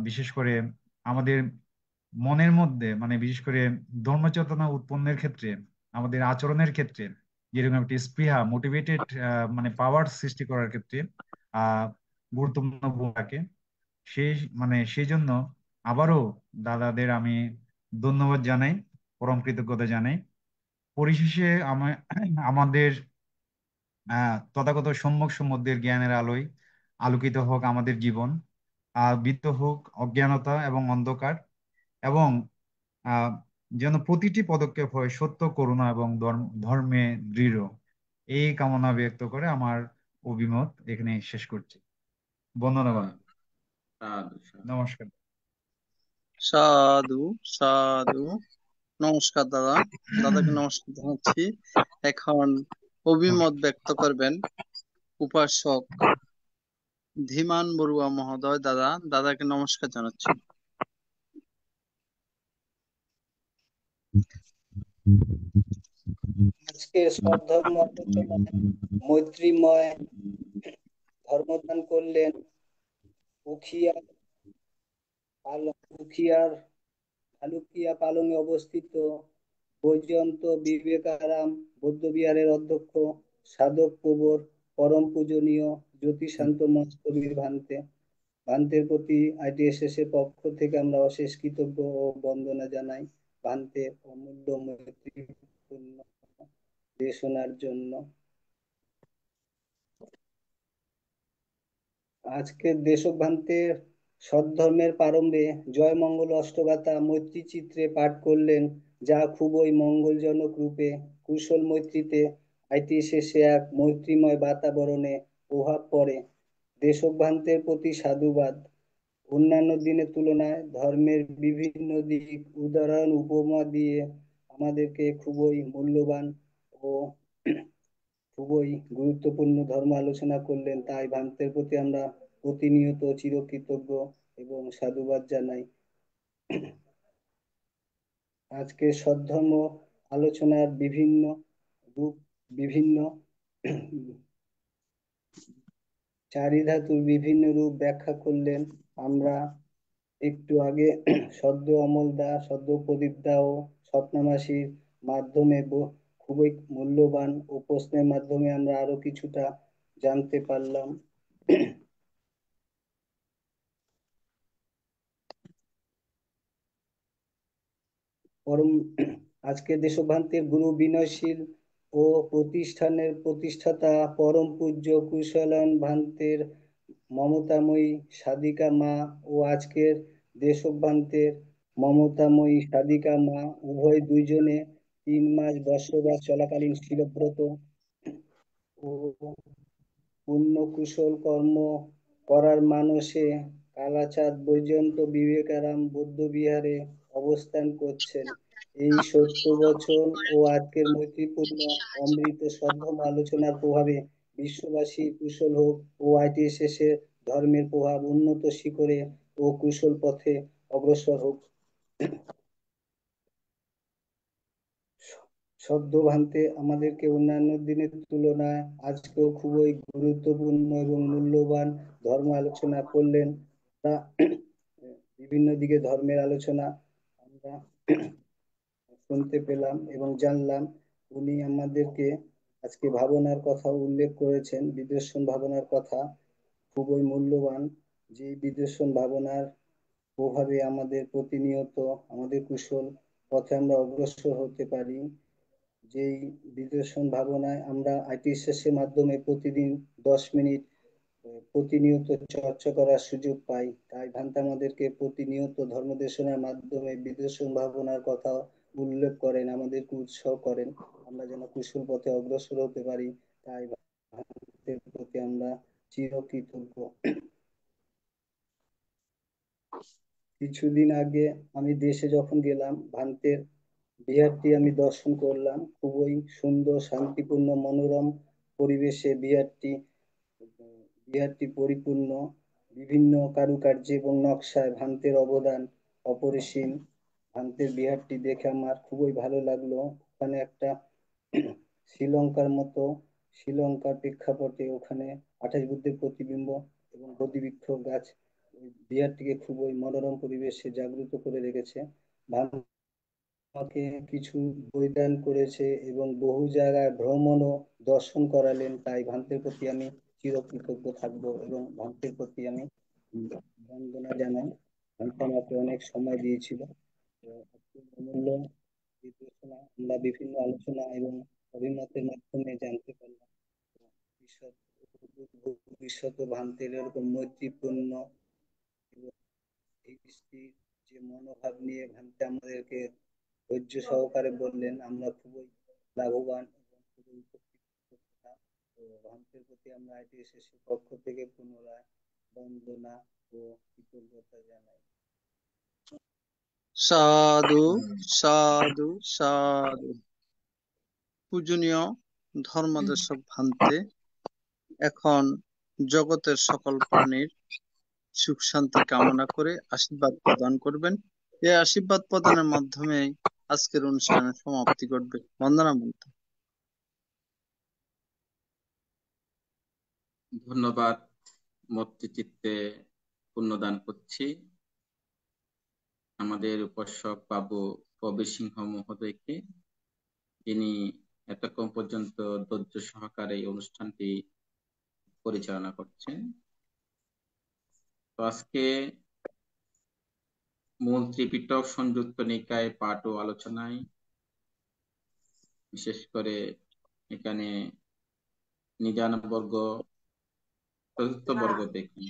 বিশেষ করে আমাদের মনের মধ্যে মানে বিশেষ করে ধর্মচেতনা উৎপন্নের ক্ষেত্রে আমাদের আচরণের ক্ষেত্রে যেরকম একটি স্পৃহা মোটিভেটেড মানে পাওয়ার সৃষ্টি করার ক্ষেত্রে আহ গুরুত্বপূর্ণ ভূমিকা রাখে। সেই সেই জন্য আবারও দাদাদের আমি ধন্যবাদ জানাই, পরম কৃতজ্ঞতা জানাই। পরিশেষে আমাদের তথাগত সম্যক সম্বন্ধের জ্ঞানের আলোয় আলোকিত হোক আমাদের জীবন, বিদ্ধ হোক অজ্ঞানতা এবং অন্ধকার, এবং আহ যেন প্রতিটি পদক্ষেপ হয় সত্য, করুণা এবং ধর্মে দৃঢ়। এই কামনা ব্যক্ত করে আমার অভিমত এখানে শেষ করছি। বন্দনাবান। সাধু সাধু। নমস্কার। সাধু সাধু। নমস্কার দাদা, দাদাকে নমস্কার জানাচ্ছি। এখন অভিমত ব্যক্ত করবেন উপাসক ধীমান বড়ুয়া মহোদয়। দাদাকে নমস্কার জানাচ্ছি। আজকে সব ধর্ম আলোচনায় মৈত্রীময় ধর্মদান করলেন উখিয়ার ভালুকিয়া পালংয়ে অবস্থিত বৈজয়ন্ত বিবেকারাম বৌদ্ধবিহারের অধ্যক্ষ সাধক প্রবর পরম পূজনীয় জ্যোতিষান্ত মঠ কবির ভান্তের প্রতি আইটিএসএস এর পক্ষ থেকে আমরা অশেষ কৃতজ্ঞ ও বন্দনা জানাই ভান্তের অমূল্য মৈত্রীপূর্ণ দেশনার জন্য। আজকের দেশভান্তের সদ্ধর্মের প্রারম্ভে জয়মঙ্গল অষ্টগাথা মৈত্রী চিত্রে পাঠ করলেন, যা খুবই মঙ্গলজনক রূপে কুশল মৈত্রীতে আইটিএসএসে এক মৈত্রীময় বাতাবরণে প্রভাব পড়ে। দেশভান্তের প্রতি সাধুবাদ। অন্যান্য দিনের তুলনায় ধর্মের বিভিন্ন দিক উদাহরণ উপমা দিয়ে আমাদেরকে খুবই মূল্যবান ও খুবই গুরুত্বপূর্ণ ধর্ম আলোচনা করলেন, তাই ভান্তের প্রতি আমরা প্রতিনিয়ত চিরকৃতজ্ঞ এবং সাধুবাদ জানাই। আজকে সদ্ধর্ম আলোচনার বিভিন্ন রূপ, বিভিন্ন চারি ধাতুর বিভিন্ন রূপ ব্যাখ্যা করলেন। আমরা একটু আগে সদ্য অমল দা, সদ্য প্রদীপ দা ও স্বপ্নামাসির মাধ্যমে খুবই মূল্যবান ও প্রশ্নের মাধ্যমে আমরা আরো কিছুটা জানতে পারলাম। পরম আজকে দেশভান্তের গুরু বিনয়শীল ও প্রতিষ্ঠানের প্রতিষ্ঠাতা পরম পূজ্য কুশলায়ন ভান্তের মমতাময়ী সাধিকা মা ও আজকের দেশভান্তের মমতাময়ী সাধিকা মা উভয় দুইজনে 3 মাস বর্ষবাস চলাকালীন শিলব্রত ও পুণ্য কুশল কর্ম করার মানসে কালাচাঁদ বৈজয়ন্ত বিবেকারাম বৌদ্ধবিহারে অবস্থান করছেন। এই 70 বছর ও আজকের মৈত্রীপূর্ণ অমৃত সদ্ধর্ম আলোচনার প্রভাবে বিশ্ববাসী কুশল হোক ও আইটিএসএস এর ধর্মের প্রভাব উন্নত শিখরে ও কুশল পথে অগ্রসর হোক। সদ্য ভান্তে আমাদেরকে অন্যান্য দিনের তুলনায় আজকেও খুবই গুরুত্বপূর্ণ এবং মূল্যবান ধর্ম আলোচনা করলেন। তা বিভিন্ন দিকে ধর্মের আলোচনা আমরা শুনতে পেলাম এবং জানলাম। উনি আমাদেরকে আজকে ভাবনার কথা উল্লেখ করেছেন, বিদর্শন ভাবনার কথা, খুবই মূল্যবান। যে বিদর্শন ভাবনার প্রভাবে আমাদের প্রতিনিয়ত আমাদের কুশল পথে আমরা অগ্রসর হতে পারি। যেই বিদর্শন ভাবনায় আমরা আইটিএসএস এর মাধ্যমে প্রতিদিন 10 মিনিট প্রতিনিয়ত চর্চা করার সুযোগ পাই, তাই ভান্তে আমাদেরকে প্রতিনিয়ত ধর্মদেশনার মাধ্যমে বিদর্শন ভাবনার কথা উল্লেখ করেন, আমাদেরকে উৎসাহ করেন আমরা যেন কুশল পথে অগ্রসর হতে পারি। তাই ভান্তের প্রতি আমরা চিরকৃতজ্ঞ। কিছুদিন আগে আমি দেশে যখন গেলাম, ভান্তের বিহারটি আমি দর্শন করলাম। খুবই সুন্দর, শান্তিপূর্ণ, মনোরম পরিবেশে বিহারটি পরিপূর্ণ। বিভিন্ন কারুকার্য এবং নকশায় ভান্তের অবদান অপরিসীম। ভান্তের বিহারটি দেখে আমার খুবই ভালো লাগলো। ওখানে একটা শ্রীলঙ্কার মতো, শ্রীলঙ্কার প্রেক্ষাপটে ওখানে 28 বুদ্ধের প্রতিবিম্ব এবং বোধিবৃক্ষ গাছ বিহারটিকে খুবই মনোরম পরিবেশে জাগ্রত করে রেখেছে। আমাকে কিছু বইদান করেছে এবং বহু জায়গায় ভ্রমণ ও দর্শন করালেন, তাই ভান্তের প্রতি আমি চিরকৃতজ্ঞ থাকবো এবং ভান্তের প্রতি আমি বন্দনা জানাই। ভান্তে আমাকে অনেক সময় দিয়েছিল। তো আজকের অমূল্য নির্দেশনা আমরা বিভিন্ন আলোচনা এবং অভিমতের মাধ্যমে জানতে পারলাম। ভবিষ্যৎ ভবিষ্যতে ভান্তের এরকম মৈত্রীপূর্ণ এবং এই দৃষ্টির যে মনোভাব নিয়ে ভান্তে আমাদেরকে ধৈর্য সহকারে বললেন, আমরা খুবই লাভবান এবং খুবই উপকৃত হলাম। তো ভান্তের প্রতি আমরা ITSS পক্ষ থেকে পুনরায় বন্দনা ও কৃতজ্ঞতা জানাই। সাধু সাধু সাধু। পূজনীয় ধর্মদেশক ভান্তে এখন জগতের সকল প্রাণীর সুখ শান্তি কামনা করে আশীর্বাদ প্রদান করবেন। এই আশীর্বাদ প্রদানের মাধ্যমে আজকের অনুষ্ঠানের সমাপ্তি ঘটবে। বন্দনা মন্ত্র। ধন্যবাদ। মৈত্রীচিত্তে পুণ্যদান করছি আমাদের উপাসক বাবু প্রবীর সিংহ মহোদয়কে, যিনি এতক্ষণ পর্যন্ত ধৈর্য সহকারে এই অনুষ্ঠানটি পরিচালনা করছেন। তো আজকে মূল ত্রিপিটক সংযুক্ত নিকায় পাঠ ও আলোচনায় বিশেষ করে এখানে নিদান বর্গ, চতুর্থ বর্গ থেকে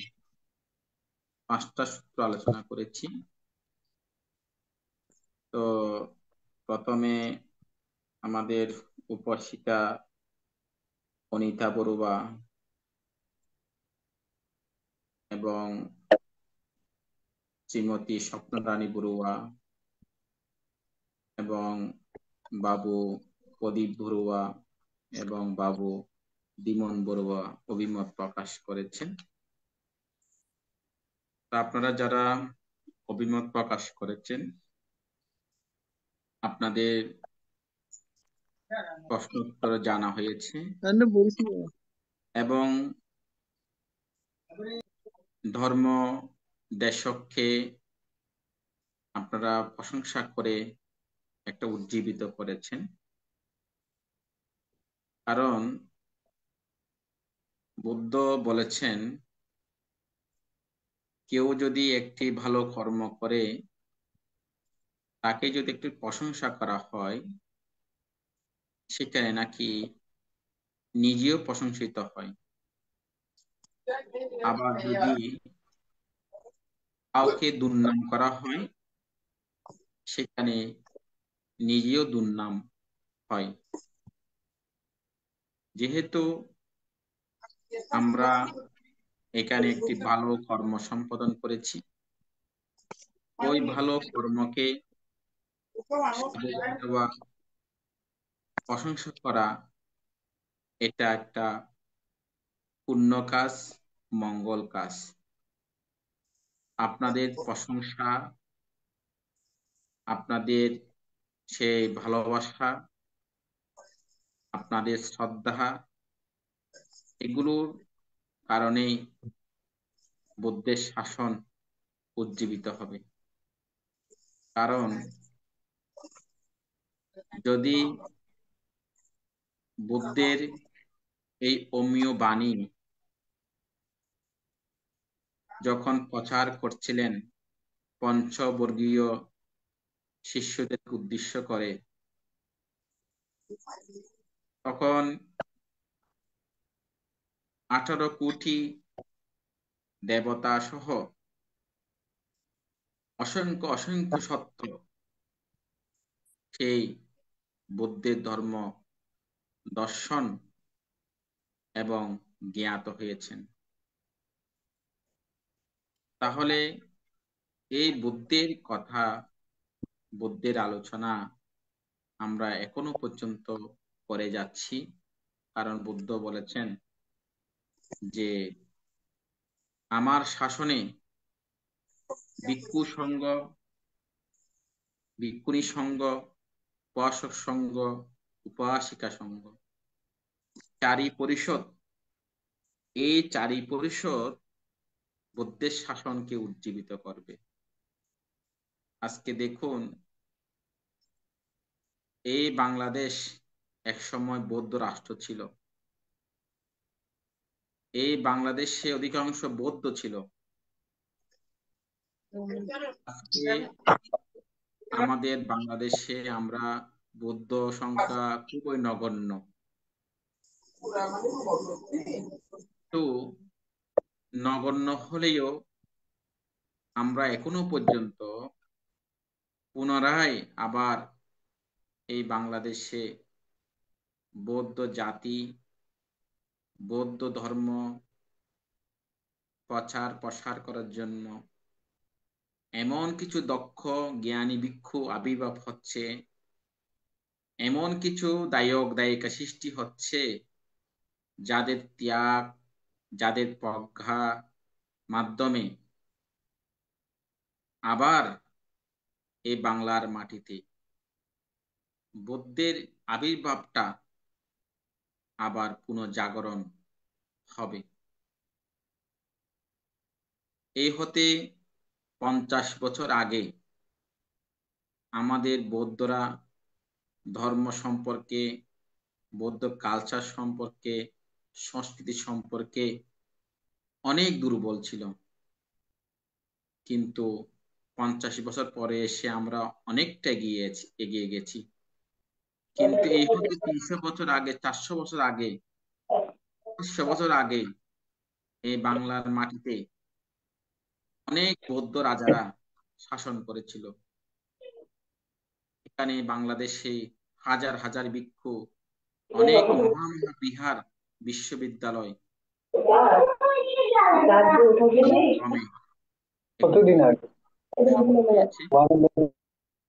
5টা সূত্র আলোচনা করেছি। তো প্রথমে আমাদের উপাসিকা অনিতা বড়ুয়া এবং শ্রীমতী স্বপ্নরানী বড়ুয়া এবং বাবু প্রদীপ বড়ুয়া এবং বাবু দিমন বড়ুয়া অভিমত প্রকাশ করেছেন। আপনারা যারা অভিমত প্রকাশ করেছেন, আপনাদের প্রশ্ন উত্তর জানা হয়েছে এবং ধর্ম দেশকে আপনারা প্রশংসা করে একটা উজ্জীবিত করেছেন। কারণ বুদ্ধ বলেছেন, কেউ যদি একটি ভালো কর্ম করে তাকে যদি একটু প্রশংসা করা হয়, সেখানে নাকি নিজেও প্রশংসিত হয়। আবার যদি কাউকে দুর্নাম করা হয়, সেখানে নিজেও দুর্নাম হয়। যেহেতু আমরা এখানে একটি ভালো কর্ম সম্পাদন করেছি, ওই ভালো কর্মকে প্রশংসা করা এটা একটা পুণ্য কাজ, মঙ্গল কাজ। আপনাদের প্রশংসা, আপনাদের সেই ভালোবাসা, আপনাদের শ্রদ্ধা, এগুলোর কারণেই বুদ্ধের শাসন উজ্জীবিত হবে। কারণ যদি বুদ্ধের এই অমীয় বাণী যখন প্রচার করছিলেন পঞ্চবর্গীয় শিষ্যদের উদ্দেশ্য করে, তখন 18 কোটি দেবতা সহ অসংখ্য অসংখ্য সত্য সেই বুদ্ধের ধর্ম দর্শন এবং জ্ঞাত হয়েছেন। তাহলে এই বুদ্ধের কথা, বুদ্ধের আলোচনা আমরা এখনো পর্যন্ত করে যাচ্ছি। কারণ বুদ্ধ বলেছেন যে আমার শাসনে ভিক্ষু সঙ্গ, ভিক্ষুণী সঙ্গ, উপাসক সঙ্গ, উপাসিকা সঙ্গ, চারি পরিষদ, এই চারি পরিষদ বুদ্ধের শাসনকে উজ্জীবিত করবে। আজকে দেখুন, এই বাংলাদেশ একসময় বৌদ্ধ রাষ্ট্র ছিল। এই বাংলাদেশে অধিকাংশ বৌদ্ধ ছিল। আজকে আমাদের বাংলাদেশে আমরা বৌদ্ধ সংখ্যা খুবই নগণ্য। তো নগণ্য হলেও আমরা এখনো পর্যন্ত পুনরায় আবার এই বাংলাদেশে বৌদ্ধ জাতি, বৌদ্ধ ধর্ম প্রচার প্রসার করার জন্য এমন কিছু দক্ষ জ্ঞানী ভিক্ষু আবির্ভাব হচ্ছে, এমন কিছু দায়ক দায়িকা সৃষ্টি হচ্ছে, যাদের ত্যাগ, যাদের প্রজ্ঞা মাধ্যমে আবার এই বাংলার মাটিতে বৌদ্ধের আবির্ভাবটা আবার পুনর্জাগরণ হবে। এই হতে 50 বছর আগে আমাদের বৌদ্ধরা ধর্ম সম্পর্কে, বৌদ্ধ কালচার সম্পর্কে, সংস্কৃতি সম্পর্কে অনেক দুর্বল ছিল, কিন্তু 50 বছর পরে এসে আমরা অনেকটা এগিয়ে গেছি। কিন্তু এই হতে 300 বছর আগে, 400 বছর আগে, 500 বছর আগে এই বাংলার মাটিতে অনেক বৌদ্ধ রাজারা শাসন করেছিল। এখানে বাংলাদেশে হাজার হাজার ভিক্ষু, অনেক মহা মহা বিহার, বিশ্ববিদ্যালয়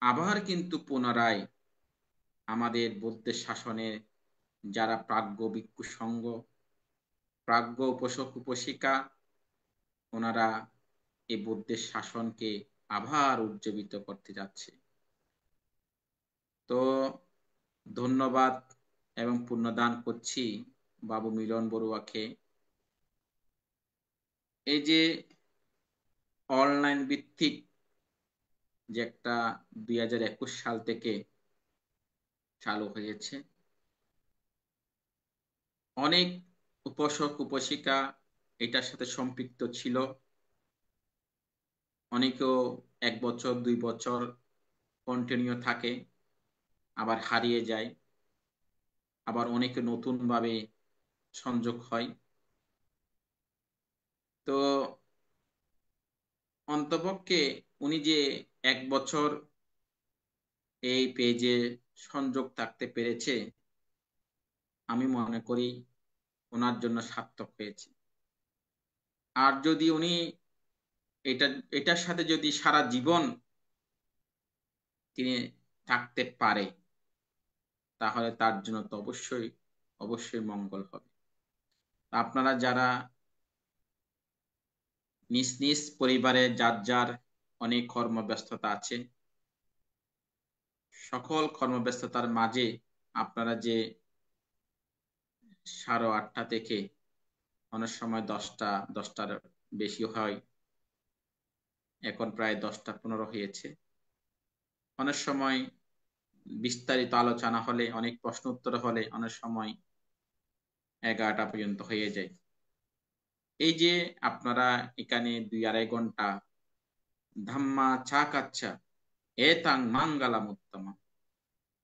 আবার কিন্তু পুনরায় আমাদের বৌদ্ধের শাসনে যারা প্রাজ্ঞ ভিক্ষু সংঘ, প্রাজ্ঞ উপাসক উপাসিকা, ওনারা এই বৌদ্ধের শাসনকে আবার উজ্জীবিত করতে যাচ্ছে। তো ধন্যবাদ এবং পুণ্যদান করছি বাবু মিলন বড়ুয়াকে। এই যে অনলাইন ভিত্তিক যে একটা 2021 সাল থেকে চালু হয়েছে, অনেক উপাসক উপাসিকা এটার সাথে সম্পৃক্ত ছিল। অনেকেও 1 বছর 2 বছর কন্টিনিউ থাকে, আবার হারিয়ে যায়, আবার অনেকে নতুন ভাবে সংযোগ হয়। তো অন্তপক্ষে উনি যে 1 বছর এই পেজে সংযোগ থাকতে পেরেছে, আমি মনে করি ওনার জন্য সার্থক হয়েছে। আর যদি উনি এটার সাথে যদি সারা জীবন তিনি থাকতে পারে, তাহলে তার জন্য তো অবশ্যই অবশ্যই মঙ্গল হবে। আপনারা যারা নিজ নিজ পরিবারে যার যার অনেক কর্মব্যস্ততা আছে, সকল কর্মব্যস্ততার মাঝে আপনারা যে 8:30 থেকে অনেক সময় 10টার বেশি হয়, এখন প্রায় 10:15 হয়েছে, অনেক সময় বিস্তারিত আলোচনা হলে, অনেক প্রশ্ন উত্তর হলে অনেক সময় 11টা পর্যন্ত হয়ে যায়। এই যে আপনারা এখানে 2-2.5 ঘন্টা ধাম্মা চাকাচ্ছা এতাং মাঙ্গালাম উত্তমা,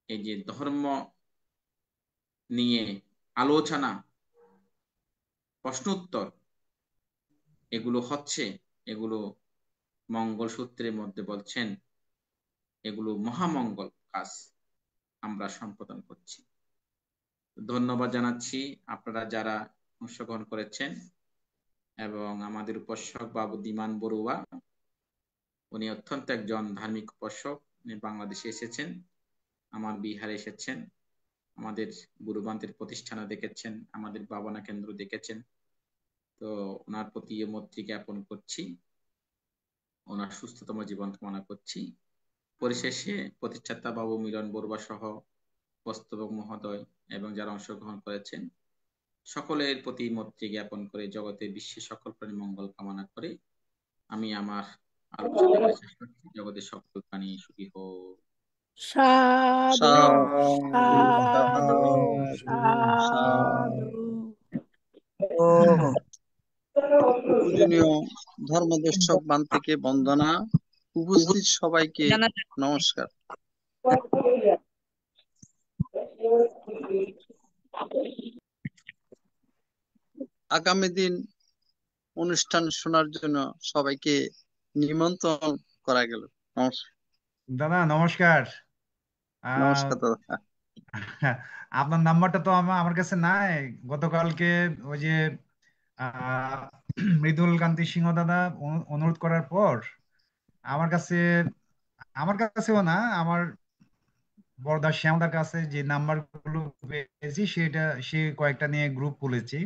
এই যে ধর্ম নিয়ে আলোচনা, প্রশ্ন উত্তর, এগুলো হচ্ছে, এগুলো মঙ্গলসূত্রের মধ্যে বলছেন এগুলো মহামঙ্গল কাজ আমরা সম্পাদন করছি। ধন্যবাদ জানাচ্ছি আপনারা যারা অংশগ্রহণ করেছেন, এবং আমাদের উপাসক বাবু দিমান বড়ুয়া, উনি অত্যন্ত একজন ধার্মিক উপাসক। উনি বাংলাদেশে এসেছেন, আমার বিহারে এসেছেন, আমাদের গুরুবান্তের প্রতিষ্ঠানে দেখেছেন, আমাদের ভাবনা কেন্দ্র দেখেছেন। তো ওনার প্রতি মৈত্রী জ্ঞাপন করছি, ওনার সুস্থতম জীবন কামনা করছি। পরিশেষে প্রতিষ্ঠাতা বাবু মিলন বড়ুয়া সহ বস্তবক মহোদয় এবং যারা অংশগ্রহণ করেছেন সকলের প্রতি মৈত্রী জ্ঞাপন করে, জগতের বিশ্বের সকল প্রাণী মঙ্গল কামনা করে আমি আমার আলোচনা শেষ করছি। জগতের সকল প্রাণী সুখী হোক। সাধু সাধু সাধু সাধু সাধু। পূজনীয় ধর্মদর্শক বান থেকে বন্দনা, উপস্থিত সবাইকে নমস্কার। আগামী দিন অনুষ্ঠান শোনার জন্য সবাইকে নিমন্ত্রণ করা গেল। নমস্কার। দাদা নমস্কার। নমস্কার দাদা। আপনার নাম্বারটা তো আমার কাছে নাই। গতকালকে ওই যে মৃদুল কান্তি সিংহ দাদা অনুরোধ করার পর আমার কাছে, আমার কাছেও না, আমার বড়দা শ্যামদার কাছে যে নাম্বার গুলো পেয়েছি সে কয়েকটা নিয়ে গ্রুপ খুলেছি।